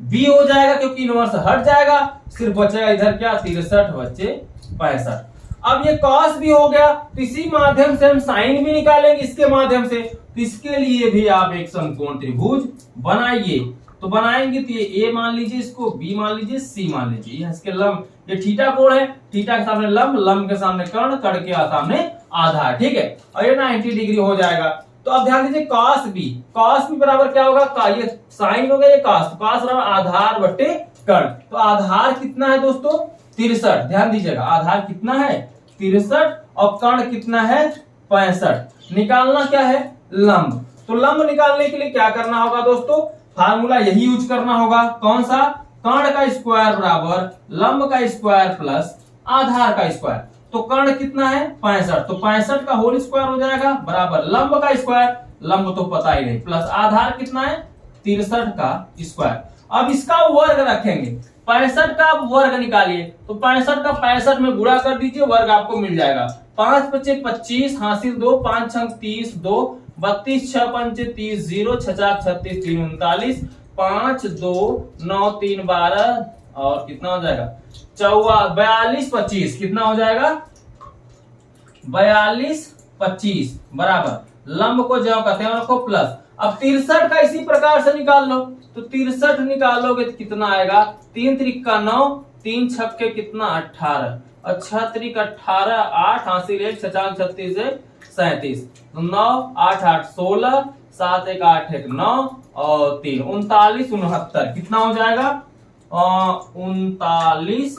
Speaker 1: b हो जाएगा, क्योंकि इनवर्स हट जाएगा, सिर्फ बचेगा इधर क्या 63/65। अब ये cos भी हो गया, तो इसी माध्यम से हम sin भी निकालेंगे इसके माध्यम से, तो इसके लिए भी आप एक समकोण त्रिभुज बनाइए। तो बनाएंगे तो ये a मान लीजिए, इसको b मान लीजिए, c मान लीजिए, इसके लंब, ये थीटा कोण है, थीटा के सामने लंब, लंब के सामने कर्ण, कर्ण के सामने आधार। ठीक है, और ये 90 डिग्री हो जाएगा। तो अब ध्यान दीजिए cos b बराबर क्या होगा, ये साइन हो गया, ये cos बराबर आधार बट्टे कर्ण। तो आधार कितना है दोस्तों 63, ध्यान दीजिएगा आधार कितना है 63 और कर्ण कितना है 65। निकालना क्या है लंब, तो लंब निकालने के लिए क्या करना होगा दोस्तों, फार्मूला यही यूज करना होगा, कौन सा, कर्ण का स्क्वायर बराबर लंब का स्क्वायर प्लस आधार का स्क्वायर। तो कर्ण कितना है 65, तो 65 का होल स्क्वायर हो जाएगा बराबर लंब का स्क्वायर, लंब तो पता ही नहीं, प्लस आधार कितना है 63 का स्क्वायर। अब इसका वर्ग रखेंगे, 65 का वर्ग निकालिए, तो 65 का 65 में गुणा कर दीजिए, वर्ग आपको मिल जाएगा। 5 × 5 = 25, हासिल 2, 5 × 30 2, 32 6 × 5 = 30, 0 6 4 36 3 39, 5 2 9 3 12 और कितना हो जाएगा 42 25 कितना हो जाएगा 42 25 बराबर लंब को जो कहते हैं रखो प्लस। अब 63 का इसी प्रकार से निकाल लो, तो 63 निकालोगे तो कितना आएगा 3 त्रिक 9, 3 छक्के कितना 18 और 6 त्रिक 18, 8 हासिल 1 6 36 37, तो 9 8 8 16, 7 1 8 1 9 और 3 39 69 कितना हो जाएगा 39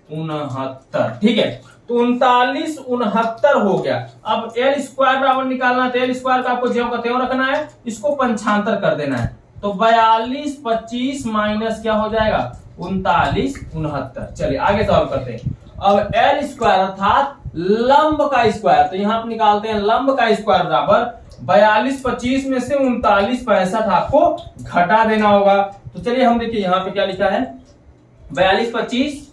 Speaker 1: 69। ठीक है, तो 39 69 हो गया। अब एल स्क्वायर बराबर निकालना, तो एल स्क्वायर का आपको ज्यों का त्यों रखना है, इसको पंचांतर कर देना है। तो 42 25 माइनस क्या हो जाएगा 39 69। चलिए आगे सॉल्व करते हैं। अब एल स्क्वायर अर्थात लंब का स्क्वायर, तो यहां पर निकालते हैं लंब का स्क्वायर बराबर 42 25 में से 39 65 आपको घटा देना होगा। तो चलिए हम देखिए यहाँ पे क्या लिखा है 42 25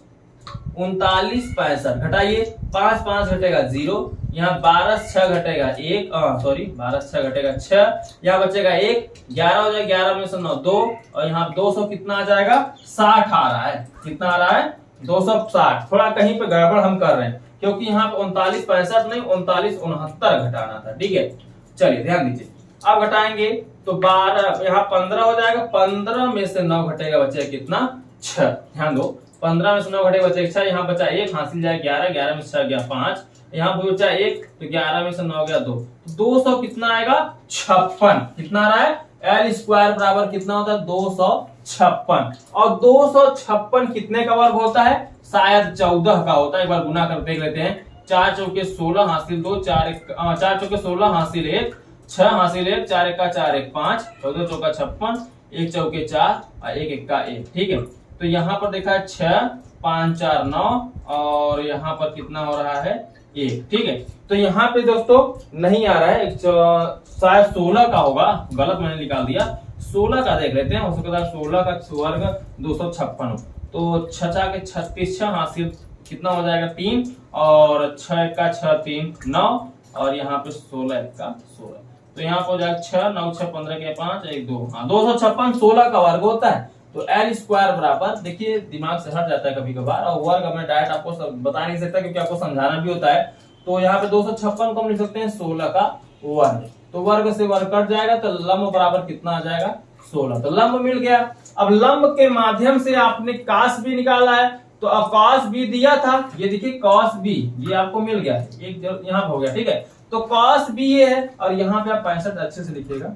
Speaker 1: 39 65 घटाइए, 5 5 घटेगा 0, यहाँ 12 6 घटेगा 1, सॉरी 12 6 घटेगा 6, यहाँ बचेगा 1, 11 हो जाएगा 11 में से 9 2, और यहाँ 200 कितना आ जाएगा 60 आ रहा है। कितना आ रहा है 260। थोड़ा कहीं पे गड़बड़ हम कर रहे हैं क्योंकि यहाँ पे 39 65 नहीं 39 69 घटाना था। ठीक है, चलिए ध्यान दीजिए। अब घटाएंगे तो 12 यहाँ 15 हो जाएगा, 15 में से 9 घटेगा बचेगा कितना 6। ध्यान दो 15 में से 9 घटेगा बचेगा 6, यहाँ बचा 1 हासिल जाएगा 11, 11 में से 6 गया 5, यहाँ बचा 1 तो 11 में से 9 गया 2, 200 कितना आएगा 56। कितना आ रहा है एल स्क्वायर बराबर कितना होता है 256। और 256 कितने का वर्ग होता है शायद 14 का होता है। एक बार गुना कर देख लेते हैं। 4 चौके 16 हासिल 2, 4 चौके 16 हासिल 1, 6 हासिल 1, 4 1 4 1 5, 14 चौका 56, 1 चौके 4 और 1 1 का 1। ठीक है, तो यहाँ पर देखा है 6 5 4 9 और यहाँ पर कितना हो रहा है 1। ठीक है, तो यहाँ पे दोस्तों नहीं आ रहा है, शायद 16 का होगा, गलत मैंने निकाल दिया। 16 का देख लेते हैं, हो सकता है 16 का वर्ग 256 हो। तो 6 के 36, 6 हासिल कितना हो जाएगा 3, और 6 का 6 3 9, और यहाँ पे 16 का 16, तो यहाँ पर हो जाएगा 6 9 6 15 के 5 1 2, हाँ 256 16 का वर्ग होता है। तो एल स्क्वायर बराबर, देखिए दिमाग से हट जाता है कभी कभार, और वर्ग मैं डायरेक्ट आपको बता नहीं सकता क्योंकि आपको समझाना भी होता है। तो यहाँ पे 256 को हम लिख सकते हैं 16 का वर्ग, तो वर्ग से वर्ग कट जाएगा, तो लंब बराबर कितना आ जाएगा 16। तो लंब मिल गया। अब लंब के माध्यम से आपने कास भी निकाला है, तो अब कॉस बी दिया था, ये देखिए कॉस बी ये आपको मिल गया, एक यहाँ हो गया। ठीक है, तो कॉस बी ये है, और यहाँ पे आप 65 अच्छे से लिखिएगा।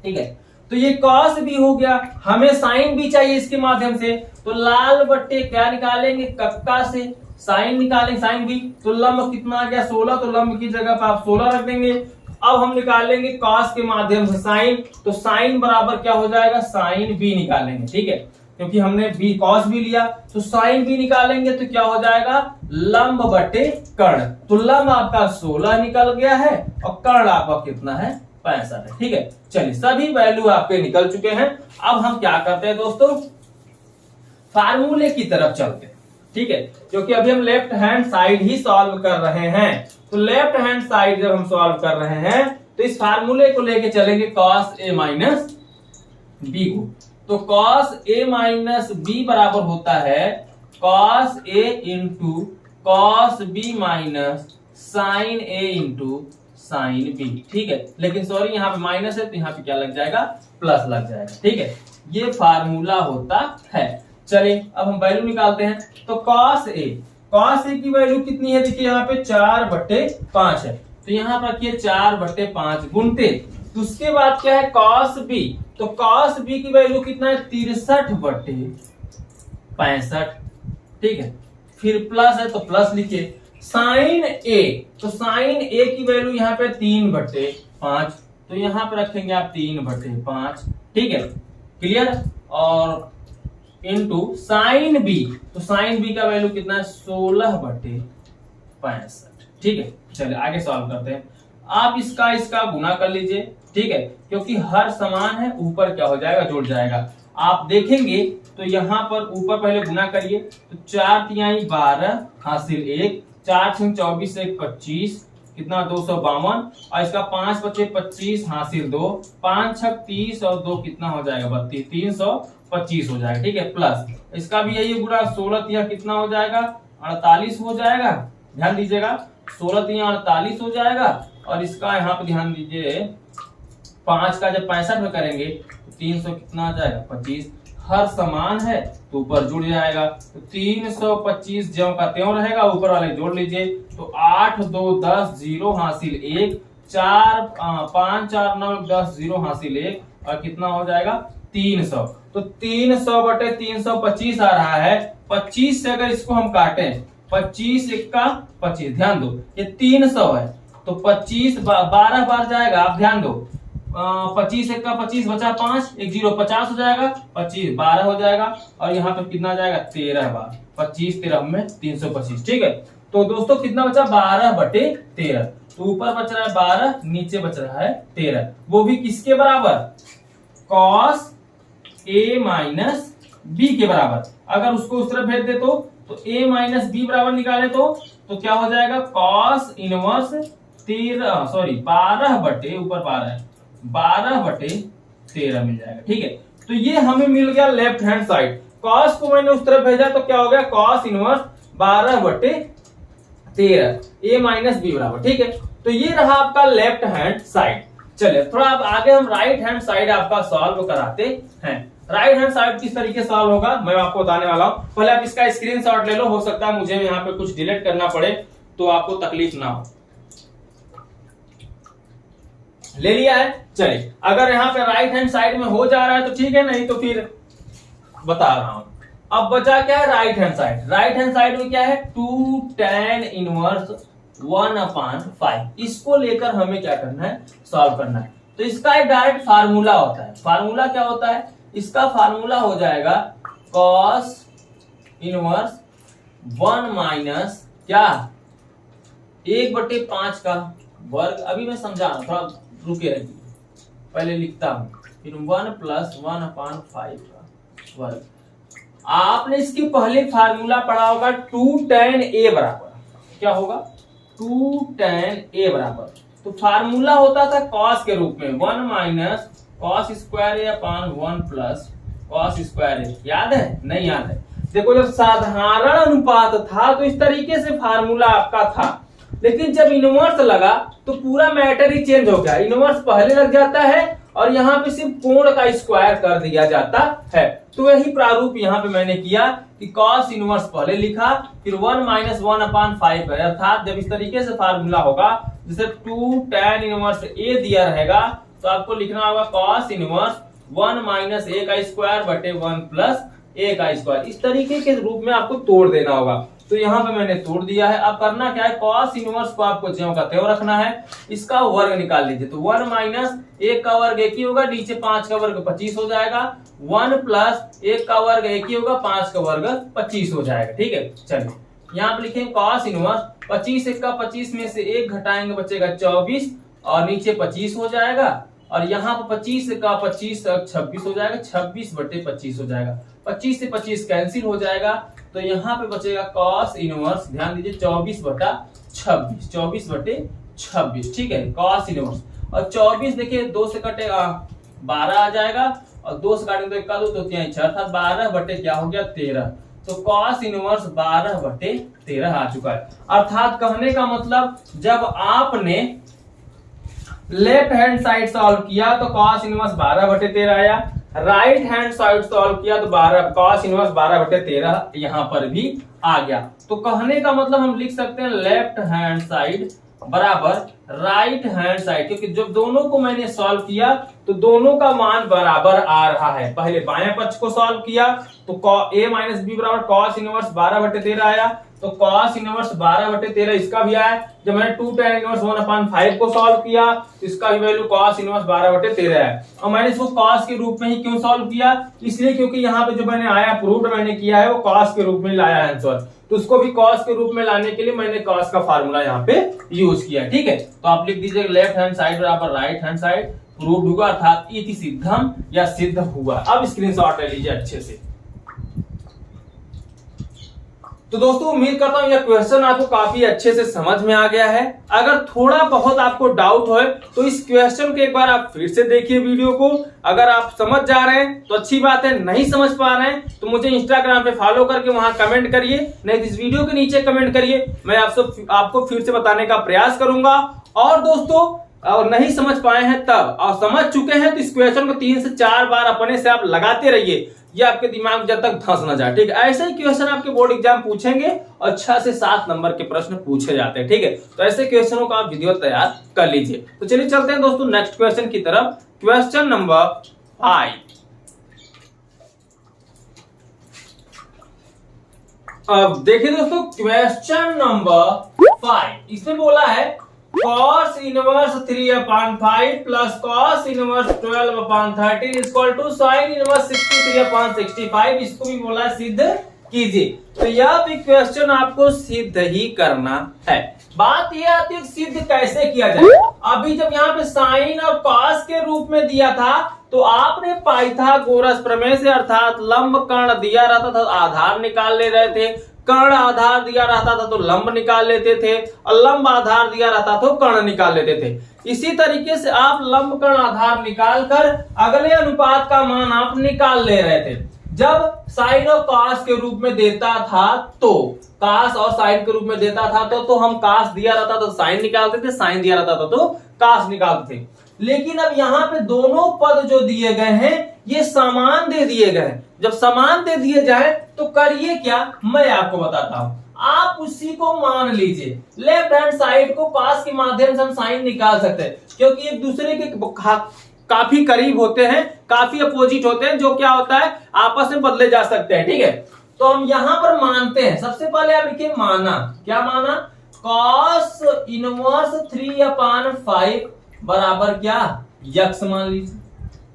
Speaker 1: ठीक है, तो ये कॉस भी हो गया, हमें साइन भी चाहिए इसके माध्यम से, तो लाल बट्टे क्या निकालेंगे कक्का से साइन निकालेंगे, साइन भी। तो लंब कितना आ गया 16, तो लंब की जगह पर आप 16 रख देंगे। अब हम निकालेंगे कॉस के माध्यम से साइन, तो साइन बराबर क्या हो जाएगा साइन बी निकालेंगे। ठीक है, क्योंकि हमने बी कॉस भी लिया, तो साइन बी निकालेंगे तो क्या हो जाएगा लंब बटे कर्ण। तो लंब आपका 16 निकल गया है और कर्ण आपका कितना है 65 है। ठीक है, चलिए सभी वैल्यू आपके निकल चुके हैं। अब हम क्या करते हैं दोस्तों फार्मूले की तरफ चलते हैं। ठीक है, क्योंकि अभी हम लेफ्ट हैंड साइड ही सॉल्व कर रहे हैं, तो लेफ्ट हैंड साइड जब हम सॉल्व कर रहे हैं तो इस फार्मूले को लेके चलेंगे cos a माइनस बी को। तो cos a माइनस बी बराबर होता है cos a into cos b minus sine a into sine b. ठीक है, लेकिन सॉरी यहाँ पे माइनस है तो यहाँ पे क्या लग जाएगा प्लस लग जाएगा। ठीक है, ये फार्मूला होता है। चलिए अब हम वैल्यू निकालते हैं। तो cos a की वैल्यू कितनी है, देखिए यहाँ पे 4/5 है, तो यहाँ पर रखिए 4/5 गुणते, तो उसके बाद क्या है cos b, तो cos b की वैल्यू कितना है 63/65। ठीक है, फिर प्लस है तो प्लस लिखिए। साइन a, तो साइन a की वैल्यू यहाँ पे 3/5, तो यहाँ पे रखेंगे आप 3/5। ठीक है, क्लियर। और इनटू साइन बी, तो साइन बी का वैल्यू कितना है 16/65। ठीक है, चलिए आगे सॉल्व करते हैं। आप इसका गुना कर लीजिए। ठीक है, क्योंकि हर समान है, ऊपर क्या हो जाएगा जुड़ जाएगा। आप देखेंगे तो यहाँ पर ऊपर पहले गुना करिए, तो 4 तिहाई 12 हासिल 1, 4 6 24 1 25, कितना 252 और इसका 5 बचे 25 हासिल 2, 5 छक 30 और 2 कितना हो जाएगा 32, 325 हो जाएगा। ठीक है, प्लस इसका भी यही गुणा 16 यह कितना हो जाएगा 48 हो जाएगा। ध्यान दीजिएगा 16 48 हो जाएगा और इसका यहाँ पे ध्यान दीजिए 5 का जब 65 में करेंगे तो 300 कितना आ जाएगा 25, हर समान है तो ऊपर जुड़ जाएगा तो 325 ज्यों का त्यों रहेगा, ऊपर वाले जोड़ लीजिए तो 8 2 10 0 हासिल 1, 4 5 4 9 10 0 हासिल 1 और कितना हो जाएगा 300। तो 300 बटे 325 आ रहा है। 25 से अगर इसको हम काटें 25 1 का 25, ध्यान दो ये 300 है तो 25 12 बार जाएगा। आप ध्यान दो 25 1 का 25 बचा 5 1 0 50 हो जाएगा, 25 12 हो जाएगा और यहाँ पे कितना जाएगा 13 बार, 25 13 में 325। ठीक है, तो दोस्तों कितना बचा 12 बटे 13, तो ऊपर बच रहा है 12 नीचे बच रहा है 13, वो भी किसके बराबर cos a माइनस बी के बराबर। अगर उसको उस तरफ भेज दे तो a माइनस बी बराबर निकाले तो क्या हो जाएगा cos इनवर्स 12 बटे ऊपर 12 बटे 13 मिल जाएगा। ठीक है, तो ये हमें मिल गया लेफ्ट हैंड साइड। cos को मैंने उस तरफ भेजा तो क्या हो गया cos इनवर्स 12 बटे 13 a माइनस बी बराबर। ठीक है, तो ये रहा आपका लेफ्ट हैंड साइड। चलिए थोड़ा अब आगे हम राइट हैंड साइड आपका सॉल्व कराते हैं। राइट हैंड साइड किस तरीके सॉल्व होगा मैं आपको बताने वाला हूं। पहले आप इसका स्क्रीनशॉट ले लो, हो सकता है मुझे यहाँ पे कुछ डिलीट करना पड़े तो आपको तकलीफ ना हो। ले लिया है। चलिए अगर यहाँ पे राइट हैंड साइड में हो जा रहा है तो ठीक है, नहीं तो फिर बता रहा हूं। अब बचा क्या है right hand side. Right hand side में क्या है 2 tan इनवर्स 1/5, इसको लेकर हमें क्या करना है सॉल्व करना है। तो इसका एक डायरेक्ट फार्मूला होता है। फार्मूला क्या होता है, इसका फार्मूला हो जाएगा cos इनवर्स 1 माइनस क्या 1/5 का वर्ग। अभी मैं समझा रहा हूं, थोड़ा रुके रहिए, पहले लिखता हूं, फिर 1 प्लस 1/5 का वर्ग। आपने इसकी पहले फार्मूला पढ़ा होगा 2 tan a बराबर क्या होगा 2 tan a बराबर, तो फार्मूला होता था cos के रूप में 1 minus cos square a upon 1 plus cos square a। याद है नहीं याद है? देखो जब साधारण अनुपात था तो इस तरीके से फार्मूला आपका था, लेकिन जब इनवर्स लगा तो पूरा मैटर ही चेंज हो गया। इनवर्स पहले लग जाता है और यहाँ पे सिर्फ कोण का स्क्वायर कर दिया जाता है। तो वही प्रारूप यहाँ पे मैंने किया कि cos इनवर्स पहले लिखा फिर 1 माइनस 1/5 है, अर्थात जब इस तरीके से फार्मूला होगा जैसे 2 tan इनवर्स a दिया रहेगा तो आपको लिखना होगा cos इनवर्स 1 माइनस a का स्क्वायर बटे 1 प्लस a का स्क्वायर। इस तरीके के रूप में आपको तोड़ देना होगा। तो यहाँ पे मैंने तोड़ दिया है। अब करना क्या है cos इनवर्स को आपको ज्यों का त्यों रखना है, इसका वर्ग निकाल लीजिए। तो 1 माइनस 1 का वर्ग 1 ही होगा, नीचे 5 का वर्ग 25 हो जाएगा, 1 प्लस 1 का वर्ग 1 ही होगा, 5 का वर्ग 25 हो जाएगा। ठीक है, चलिए यहाँ पे लिखेंगे cos इनवर्स 25 1 का 25 में से 1 घटाएंगे बचेगा 24 और नीचे 25 हो जाएगा और यहाँ पे 25 का 25 26 हो जाएगा, 26 बटे 25 हो जाएगा, 25 से 25 कैंसिल हो जाएगा तो यहाँ पे बचेगा cos इनवर्स, ध्यान दीजिए 24 बटा 26, 24 बटे 26। ठीक है, cos इनवर्स और 24 देखिए 2 से कटेगा 12 आ जाएगा और 2 से काटेंगे तो 1 का 2 तो 3 6 अर्थात 12 बटे क्या हो गया 13। तो cos इनवर्स 12 बटे 13 आ चुका है। अर्थात कहने का मतलब जब आपने लेफ्ट हैंड साइड सॉल्व किया तो cos इनवर्स 12 बटे 13 आया, राइट हैंड साइड सॉल्व किया तो cos इनवर्स 12 बटे 13 यहां पर भी आ गया। तो कहने का मतलब हम लिख सकते हैं लेफ्ट हैंड साइड बराबर राइट हैंड साइड, क्योंकि जब दोनों को मैंने सॉल्व किया तो दोनों का मान बराबर आ रहा है। पहले बाएं पक्ष को सॉल्व किया तो a माइनस बी बराबर cos इनवर्स 12 बटे 13 आया, तो cos इनवर्स 12 बटे 13 इसका भी आया। जब मैंने 2 tan इनवर्स 1/5 को सॉल्व किया तो इसका भी वैल्यू cos इनवर्स 12 बटे 13 है। और मैंने इसको cos के रूप में ही क्यों सॉल्व किया, इसलिए क्योंकि यहाँ पे जो मैंने आया प्रूव्ड मैंने किया है वो cos के रूप में लाया है आंसर, तो उसको भी cos के रूप में लाने के लिए मैंने cos का फार्मूला यहाँ पे यूज किया। ठीक है, तो आप लिख दीजिए लेफ्ट हैंड साइड बराबर राइट हैंड साइड, प्रूव्ड हुआ अर्थात इति सिद्धम या सिद्ध हुआ। अब स्क्रीनशॉट ले लीजिए अच्छे से। तो दोस्तों उम्मीद करता हूं यह क्वेश्चन आपको काफी अच्छे से समझ में आ गया है। अगर थोड़ा बहुत आपको डाउट हो तो इस क्वेश्चन को एक बार आप फिर से देखिए वीडियो को। अगर आप समझ जा रहे हैं तो अच्छी बात है, नहीं समझ पा रहे हैं तो मुझे इंस्टाग्राम पे फॉलो करके वहां कमेंट करिए, नहीं तो इस वीडियो के नीचे कमेंट करिए, मैं आपको फिर से बताने का प्रयास करूंगा। और दोस्तों और नहीं समझ पाए हैं तब, और समझ चुके हैं तो इस क्वेश्चन को 3 से 4 बार अपने से आप लगाते रहिए, ये आपके दिमाग में जब तक धंस ना जाए। ठीक है, ऐसे ही क्वेश्चन आपके बोर्ड एग्जाम पूछेंगे और 6 से 7 नंबर के प्रश्न पूछे जाते हैं। ठीक है, तो ऐसे क्वेश्चनों का आप वीडियो तैयार कर लीजिए। तो चलिए चलते हैं दोस्तों नेक्स्ट क्वेश्चन की तरफ। Question number 5। अब देखिए दोस्तों क्वेश्चन नंबर 5, इसमें बोला है cos inverse 3/5 plus cos inverse 12/13 equal to sin inverse 63/65। इसको भी बोला सिद्ध कीजिए। तो यह भी क्वेश्चन आपको सिद्ध ही करना है। बात यह आती है सिद्ध कैसे किया जाए। अभी जब यहाँ पे साइन और cos के रूप में दिया था तो आपने पाइथागोरस प्रमेय से अर्थात लंब कर्ण दिया रहता था आधार निकाल ले रहे थे, कर्ण आधार दिया रहता था तो लंब निकाल लेते थे, और लंब आधार दिया रहता तो कर्ण निकाल लेते थे। इसी तरीके से आप लंब कर्ण आधार निकाल कर अगले अनुपात का मान आप निकाल ले रहे थे। जब साइन और कॉस के रूप में देता था तो कॉस और साइन के रूप में देता था तो हम कॉस दिया रहता तो साइन निकालते थे, साइन दिया रहता था तो कॉस निकालते थे। लेकिन अब यहाँ पे दोनों पद जो दिए गए हैं ये समान दे दिए गए हैं। जब समान दे दिए जाए तो करिए क्या, मैं आपको बताता हूं। आप उसी को मान लीजिए, लेफ्ट हैंड साइड को कॉस के माध्यम से हम साइन निकाल सकते हैं, क्योंकि एक दूसरे के काफी करीब होते हैं, काफी अपोजिट होते हैं, जो क्या होता है आपस में बदले जा सकते हैं। ठीक है, तो हम यहां पर मानते हैं। सबसे पहले आप लिखिए माना, क्या माना, cos इनवर्स 3/5 बराबर क्या, यक्स मान लीजिए।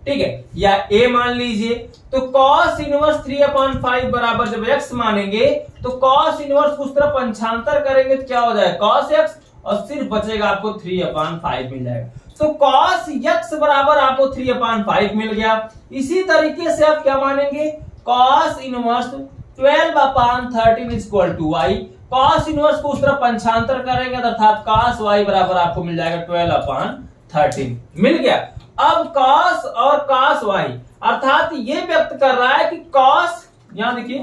Speaker 1: ठीक है, या a मान लीजिए। तो cos इनवर्स 3/5 बराबर जब x मानेंगे तो cos इनवर्स को उस तरफ पंचांतर करेंगे तो क्या हो जाएगा, cos x, और सिर्फ बचेगा आपको 3/5 मिल जाएगा। तो cos x बराबर आपको 3/5 मिल गया। इसी तरीके से आप क्या मानेंगे, cos inverse 12/13 equal to y। cos inverse को उस तरफ पंचांतर करेंगे अर्थात cos y बराबर आपको मिल जाएगा 12/13 मिल गया। अब cos और cos y अर्थात ये व्यक्त कर रहा है कि cos, यहां देखिए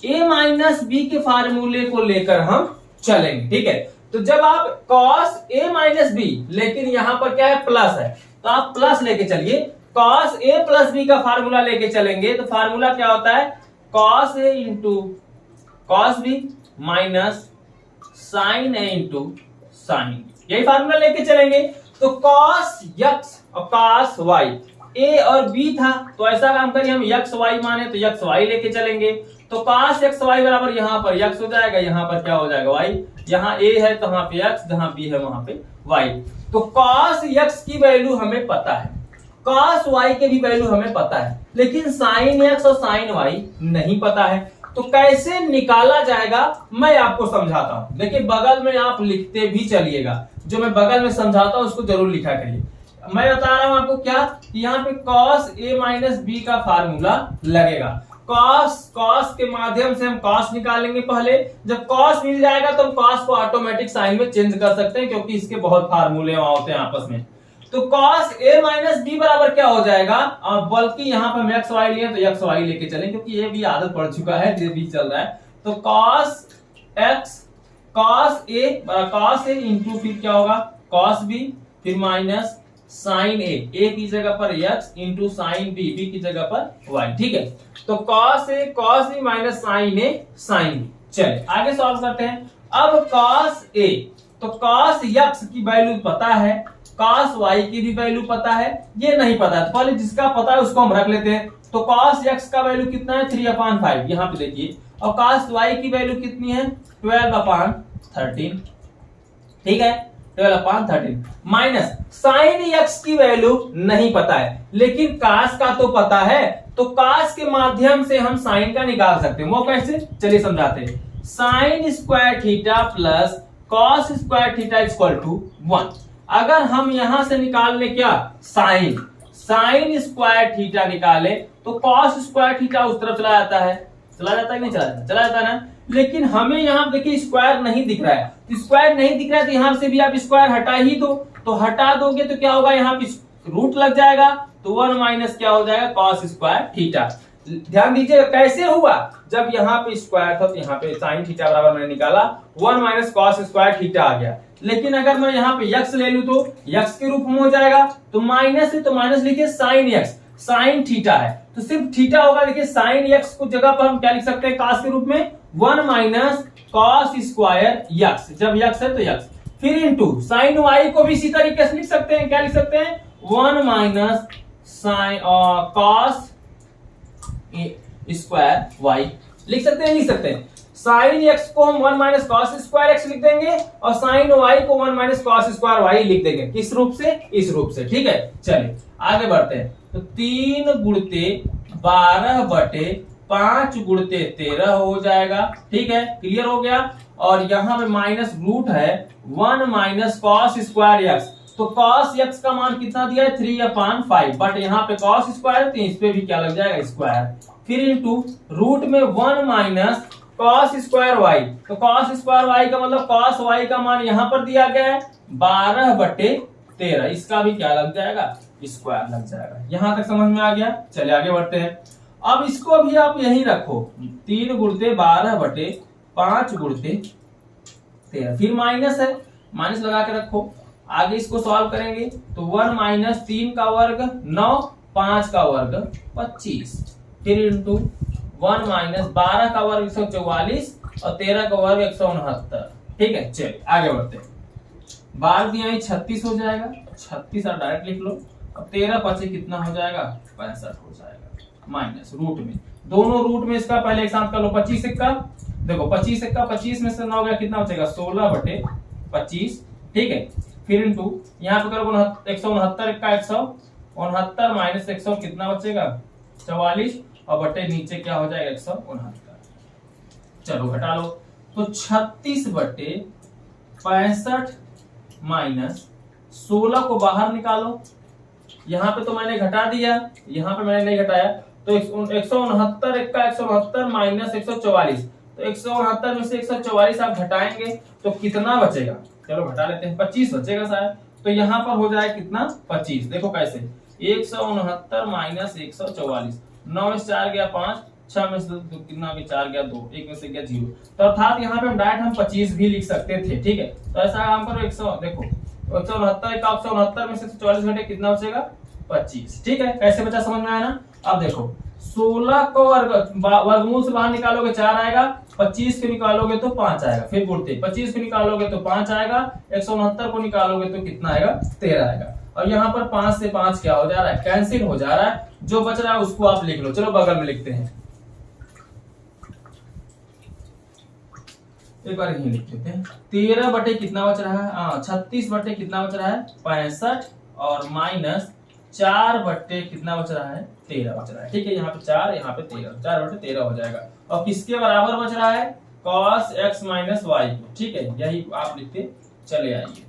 Speaker 1: a माइनस बी के फार्मूले को लेकर हम चलेंगे। ठीक है, तो जब आप cos a माइनस बी, लेकिन यहां पर क्या है प्लस है तो आप प्लस लेके चलिए। cos a प्लस बी का फार्मूला लेके चलेंगे तो फार्मूला क्या होता है, cos a into cos b minus sin a into sin, यही फार्मूला लेके चलेंगे। तो cos x और cos y, a और b था तो ऐसा काम करिए हम x y माने तो x y लेके चलेंगे। तो cos x y बराबर यहाँ पर x हो जाएगा, यहाँ पर क्या हो जाएगा y, यहाँ a है तो वहां पे x, जहां b है वहां पे y। तो cos x की वैल्यू हमें पता है, cos y के भी वैल्यू हमें पता है, लेकिन sin x और sin y नहीं पता है। तो कैसे निकाला जाएगा मैं आपको समझाता हूं। देखिए बगल में आप लिखते भी चलिएगा, जो मैं बगल में समझाता हूं उसको जरूर लिखा करिए। मैं बता रहा हूं आपको क्या, कि यहाँ पे cos a माइनस बी का फार्मूला लगेगा। cos के माध्यम से हम cos निकालेंगे पहले, जब cos मिल जाएगा तो हम cos को ऑटोमेटिक साइन में चेंज कर सकते हैं, क्योंकि इसके बहुत फार्मूले होते हैं आपस में। तो cos a माइनस बी बराबर क्या हो जाएगा, बल्कि यहाँ पर हम x y लिए तो x y लेके चलें, क्योंकि ये भी आदत पड़ चुका है, ये भी चल रहा है। तो cos a इंटू फिर क्या होगा cos b, फिर माइनस sin a की जगह पर x इंटू sin b की जगह पर y। ठीक है, तो cos b minus sin b। चलिए आगे सॉल्व करते हैं। अब cos a, तो cos x की वैल्यू पता है, cos y की भी वैल्यू पता है, ये नहीं पता है तो पहले जिसका पता है उसको हम रख लेते हैं। तो cos x का वैल्यू कितना है 3/5, यहाँ पे देखिए, और cos y की वैल्यू कितनी है 12/13। ठीक है, 12/13 माइनस sin x की वैल्यू नहीं पता है, लेकिन cos का तो पता है, तो cos के माध्यम से हम sin का निकाल सकते हैं। वो कैसे, चलिए समझाते हैं। sin square theta plus cos square theta equal to 1। अगर हम यहां से निकाल ले क्या, sin स्क्वायर थीटा निकाले तो cos स्क्वायर थीटा उस तरफ चला जाता है, चला जाता है कि नहीं चला जाता, चला जाता है ना। लेकिन हमें यहाँ देखिए स्क्वायर नहीं दिख रहा है, तो स्क्वायर नहीं दिख रहा है तो यहाँ से भी आप स्क्वायर हटा ही दो, तो हटा दोगे तो क्या होगा, यहाँ पे रूट लग जाएगा, तो 1 माइनस क्या हो जाएगा कॉस स्क्वायर थीटा। ध्यान दीजिए कैसे हुआ, जब यहाँ पे स्क्वायर था तो यहाँ पे साइन थीटा बराबर मैंने निकाला 1 माइनस कॉस स्क्वायर थीटा आ गया। लेकिन अगर मैं यहाँ पे यक्स ले लूं तो यक्स के रूप में हो जाएगा, तो माइनस है तो माइनस लिखिए साइन यक्स, साइन थीटा है तो सिर्फ थीटा होगा। देखिए साइन यक्स को जगह पर हम क्या लिख सकते हैं कॉस के रूप में, 1 माइनस कॉस स्क्वायर यक्स, जब यक्स है तो यक्स, फिर इनटू साइन वाई को भी इसी तरीके से लिख सकते हैं, क्या लिख सकते हैं 1 minus sine cos square y लिख सकते हैं, लिख सकते हैं। साइन एक्स को हम 1 माइनस कॉस स्क्वायर एक्स लिख देंगे और साइन वाई को 1 माइनस कॉस स्क्वायर वाई लिख देंगे, किस रूप से, इस रूप से, ठीक है। चलिए आगे बढ़ते हैं, तो 3 गुणते 12 बटे 5 गुणते 13 हो जाएगा, ठीक है, क्लियर हो गया। और यहाँ पे माइनस रूट है 1 माइनस कॉस स्क्वायर एक्स, तो कॉस एक्स का मान कितना दिया है 3/5, बट यहाँ पे कॉस स्क्वायर तो इस पे भी क्या लग जाएगा स्क्वायर, फिर इनटू रूट में 1 माइनस कॉस स्क्वायर वाई, तो कॉस स्क्वायर वाई का मतलब कॉस वाई का मान यहाँ पर दिया गया है 12 बटे 13, इसका भी क्या लग जाएगा स्क्वायर लग जाएगा। यहां तक समझ में आ गया। चलिए आगे बढ़ते हैं, अब इसको भी आप यही रखो 3 गुणते 12 बटे 5 गुणते 13, फिर माइनस है माइनस लगा के रखो, आगे इसको सॉल्व करेंगे तो 1 माइनस 3 का वर्ग 9, 5 का वर्ग 25, फिर इंटू 1 माइनस 12 का वर्ग 144 और 13 का वर्ग 169, ठीक है। चलिए आगे बढ़ते हैं, 12 दिया 36 हो जाएगा, 36 आप डायरेक्ट लिख लो, अब 13 पचे कितना हो जाएगा 65 हो जाएगा, माइनस रूट में, दोनों रूट में इसका पहले एक साथ कर लो, 25 का देखो 25 का 25 में से 9 गया कितना बचेगा 16 बटे 25, ठीक है, फिर इनटू यहाँ पे करो 169 का 169 माइनस 100 कितना बचेगा 44 और बटे नीचे क्या हो जाएगा 169, चलो घटा लो, तो 36 बटे 65 माइनस 16 को बाहर निकालो, यहाँ पे तो मैंने घटा दिया, यहाँ पे मैंने नहीं घटाया, तो 169 का 169 माइनस 144, तो 169 में से 144 आप घटाएंगे तो कितना बचेगा, चलो घटा लेते हैं 25 बचेगा शायद, तो यहाँ पर हो जाए कितना 25, देखो कैसे 169 माइनस 144, 9 में से 4 गया 5, 6 में से कितना गया 4 गया 2, 1 में से गया 0, तो अर्थात यहाँ पे हम डायरेक्ट हम 25 भी लिख सकते थे, ठीक है। तो ऐसा काम करो 100 देखो 169 का 169 में से 44 घटे कितना बचेगा 25, ठीक है, कैसे बचा समझ में आया ना। अब देखो 16 को वर्गमूल से बाहर निकालोगे 4 आएगा, 25 को निकालोगे तो 5 आएगा, फिर गुणते 25 को निकालोगे तो 5 आएगा, 169 को निकालोगे तो कितना आएगा 13 आएगा, और यहाँ पर 5 से 5 क्या हो जा रहा है कैंसिल हो जा रहा है, जो बच रहा है उसको आप लिख लो, चलो बगल में लिखते हैं, एक बार यही लिख लेते हैं, 13 बटे कितना बच रहा है 36 बटे कितना बच रहा है 65 और माइनस 4 बटे कितना बच रहा है 13 बच रहा है, ठीक है, यहाँ पे 4 यहाँ पे 13, 4 बटे 13 हो जाएगा, और किसके बराबर बच रहा है cos x माइनस वाई, ठीक है, यही आप लिखते चले आइए,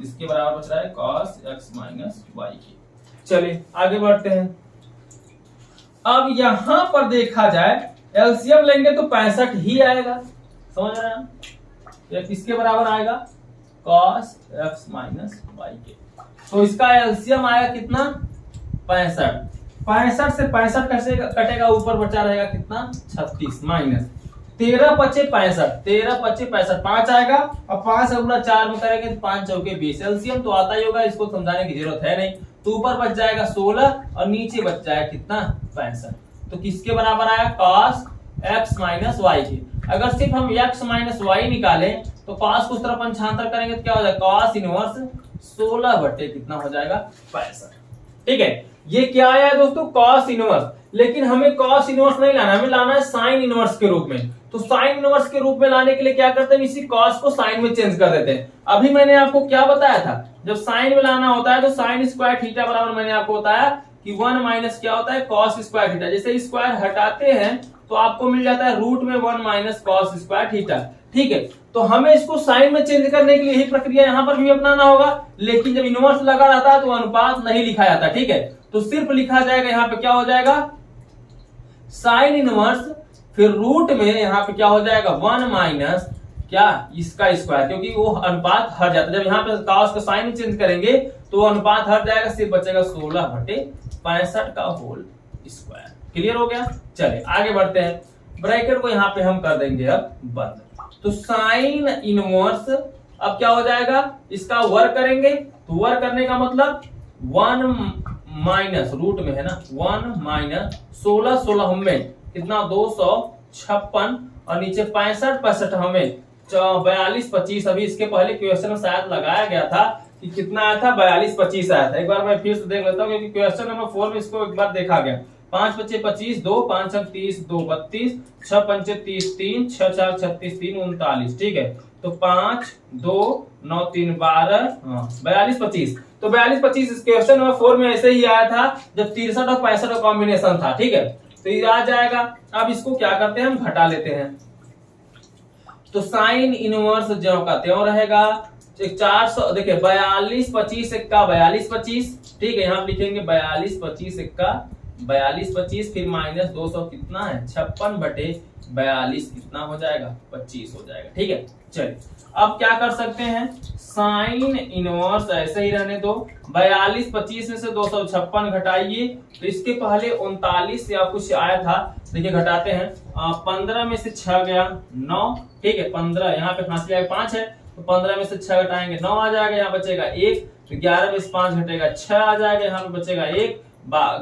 Speaker 1: इसके बराबर बच रहा है cos x माइनस वाई की। चलिए आगे बढ़ते हैं, अब यहां पर देखा जाए एलसीएम लेंगे तो 65 ही आएगा, समझ रहे हैं, ये किसके बराबर आएगा cos x माइनस वाई के, तो इसका एलसीएम आएगा कितना 65, 65 से 65 कैसे कटेगा, ऊपर बचा रहेगा कितना 36 माइनस 13 पचे 65, 13 पचे 65 5 आएगा, और 5 गुणा 4 में करेंगे तो 5 चौके 20, एलसीएम तो आता ही होगा, इसको समझाने की जरूरत है नहीं, तो ऊपर बच जाएगा 16 और नीचे बच जाएगा कितना 65, तो किसके बराबर आया cos x माइनस वाई के। अगर सिर्फ हम x माइनस वाई निकालें तो cos को उस तरफ पंचांतर करेंगे तो क्या हो जाएगा cos इनवर्स 16 बटे कितना हो जाएगा 65, ठीक है। ये क्या आया दोस्तों cos इनवर्स, लेकिन हमें cos इनवर्स नहीं लाना, हमें लाना है sin इनवर्स के रूप में, तो sin इनवर्स के रूप में लाने के लिए क्या करते हैं, इसी cos को sin में चेंज कर देते हैं। अभी मैंने आपको क्या बताया था, जब sin में लाना होता है तो sin स्क्वायर थीटा बराबर मैंने आपको बताया कि 1 माइनस क्या होता है cos स्क्वायर थीटा, जैसे स्क्वायर हटाते हैं तो आपको मिल जाता है रूट में 1 माइनस cos स्क्वायर थीटा, ठीक है। तो हमें इसको साइन में चेंज करने के लिए यही प्रक्रिया यहाँ पर भी अपनाना होगा, लेकिन जब इनवर्स लगा रहता है तो अनुपात नहीं लिखा जाता, ठीक है, तो सिर्फ लिखा जाएगा यहाँ पे क्या हो जाएगा साइन इनवर्स, फिर रूट में यहाँ पे क्या हो जाएगा 1 माइनस क्या इसका स्क्वायर, क्योंकि वो अनुपात हट जाता है। जब यहाँ पे cos का साइन चेंज करेंगे तो अनुपात हट जाएगा, सिर्फ बचेगा 16/65 का होल स्क्वायर। क्लियर हो गया। चलिए आगे बढ़ते हैं। ब्रैकेट को यहाँ पे हम कर देंगे अब बंद। तो साइन इनवर्स अब क्या हो जाएगा, इसका वर्क करेंगे तो वर्क करने का मतलब 1 माइनस रूट में है ना 1 माइनस 16 में कितना 256 और नीचे 65 हमें 42-25। अभी इसके पहले क्वेश्चन में शायद लगाया गया था कि कितना आया था 42-25 आया था। एक बार मैं फिर से देख लेता हूँ क्योंकि क्वेश्चन नंबर 4 में इसको एक बार देखा गया। 5-5 25, 2 5 30, 2 32, 6 5 30, 3 6 4 36, 3 39। ठीक है, तो 5 2 9 3 12 42-25। तो 42-25 इस क्वेश्चन नंबर 4 में ऐसे ही आया था जब 63 और 65 का कॉम्बिनेशन था। ठीक है, तो ये आ जाएगा। अब इसको क्या करते हैं, हम घटा लेते हैं। तो साइन इनवर्स जो का त्यों रहेगा। 400 देखिए 42-25 का 42-25। ठीक है, यहाँ लिखेंगे 42-25 का 42-25, फिर माइनस 200 कितना है 56/42 कितना हो जाएगा 25 हो जाएगा। ठीक है, चलिए अब क्या कर सकते हैं, साइन इनवर्स ऐसे ही रहने दो। 42-25 में से 256 घटाइए तो इसके पहले 39 या कुछ आया था। देखिए घटाते हैं, 15 में से 6 गया 9। ठीक है, 15 यहाँ पे फांसी आएगा 5 है तो 15 में से 6 घटाएंगे 9 आ जाएगा, यहाँ बचेगा 1। तो 11 में से 5 घटेगा 6 आ जाएगा, यहाँ पे बचेगा 1।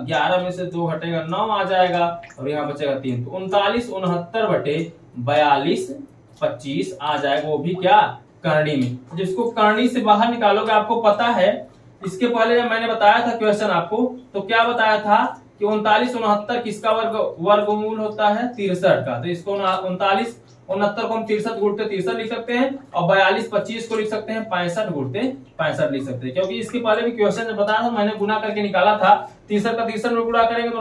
Speaker 1: 11 में से 2 घटेगा 9 आ जाएगा और यहाँ बचेगा 3। तो 39/69/42-25 आ जाएगा, वो भी क्या करनी में। जिसको करनी से बाहर निकालोगे आपको पता है, इसके पहले जब मैंने बताया था क्वेश्चन आपको तो क्या बताया था कि 39-69 किसका वर्गमूल होता है 63 का। तो इसको 39-69 को हम 63 गुणते 63 लिख सकते हैं और 42-25 को लिख सकते हैं 65 गुणते 65 लिख सकते हैं, क्योंकि इसके पहले भी क्वेश्चन जब बताया था मैंने गुना करके निकाला था। 63 का 63 में गुणा करेंगे तो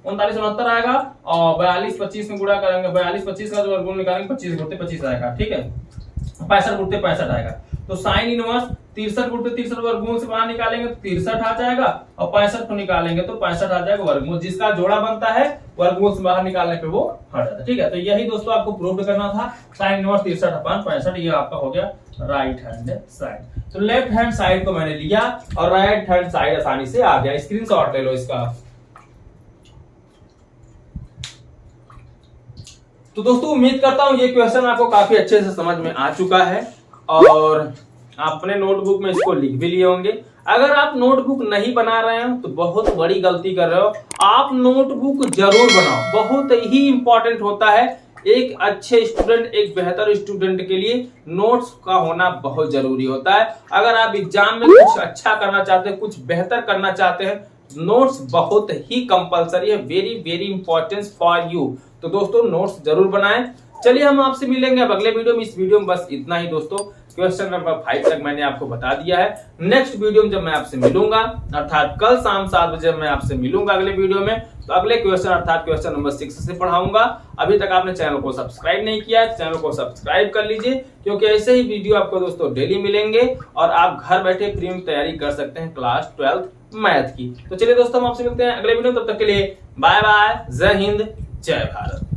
Speaker 1: 39-69 आएगा और 42-25 में गुणा करेंगे 42-25 का जो वर्गमूल निकालेंगे 25 गुणते 25 आएगा। ठीक है, 65 गुणते 65 आएगा। तो साइन इनवर्स 63 गुणते 63 वर्गमूल से बाहर निकालेंगे तो 63 आ जाएगा और 65 को निकालेंगे तो 65 आ जाएगा वर्गमूल। जिसका जोड़ा बनता है वर्गमूल से बाहर निकालने पे वो हट जाता है। ठीक है, तो यही दोस्तों आपको प्रूव करना था। साइन इनवर्स 63/65 ये आपका हो गया राइट हैंड साइड। तो लेफ्ट हैंड साइड को मैंने लिया और राइट हैंड साइड आसानी से आ गया। स्क्रीनशॉट ले लो इसका। तो दोस्तों उम्मीद करता हूं ये क्वेश्चन आपको काफी अच्छे से समझ में आ चुका है और आप अपने नोटबुक में इसको लिख भी लिए होंगे। अगर आप नोटबुक नहीं बना रहे हैं तो बहुत बड़ी गलती कर रहे हो। आप नोटबुक जरूर बनाओ, बहुत ही इंपॉर्टेंट होता है। एक अच्छे स्टूडेंट, एक बेहतर स्टूडेंट के लिए नोट्स का होना बहुत जरूरी होता है। अगर आप एग्जाम में कुछ अच्छा करना चाहते हैं, कुछ बेहतर करना चाहते हैं, नोट्स बहुत ही कंपलसरी है, very very important for you. तो दोस्तों नोट्स जरूर बनाएं। चलिए हम आपसे मिलेंगे अब अगले वीडियो में। इस वीडियो में बस इतना ही दोस्तों। क्वेश्चन नंबर 5 तक मैंने आपको बता दिया है। नेक्स्ट वीडियो में जब मैं आपसे मिलूंगा अर्थात कल शाम 7 बजे मैं आपसे मिलूंगा अगले वीडियो में, तो अगले क्वेश्चन अर्थात क्वेश्चन नंबर 6 से पढ़ाऊंगा। अभी तक आपने चैनल को सब्सक्राइब नहीं किया है, चैनल को सब्सक्राइब कर लीजिए, क्योंकि ऐसे ही वीडियो आपको दोस्तों डेली मिलेंगे और आप घर बैठे फ्री में तैयारी कर सकते हैं क्लास 12 मैथ की। तो चलिए दोस्तों हम आपसे मिलते हैं अगले वीडियो में, तब तक के लिए बाय बाय, जय हिंद, जय भारत।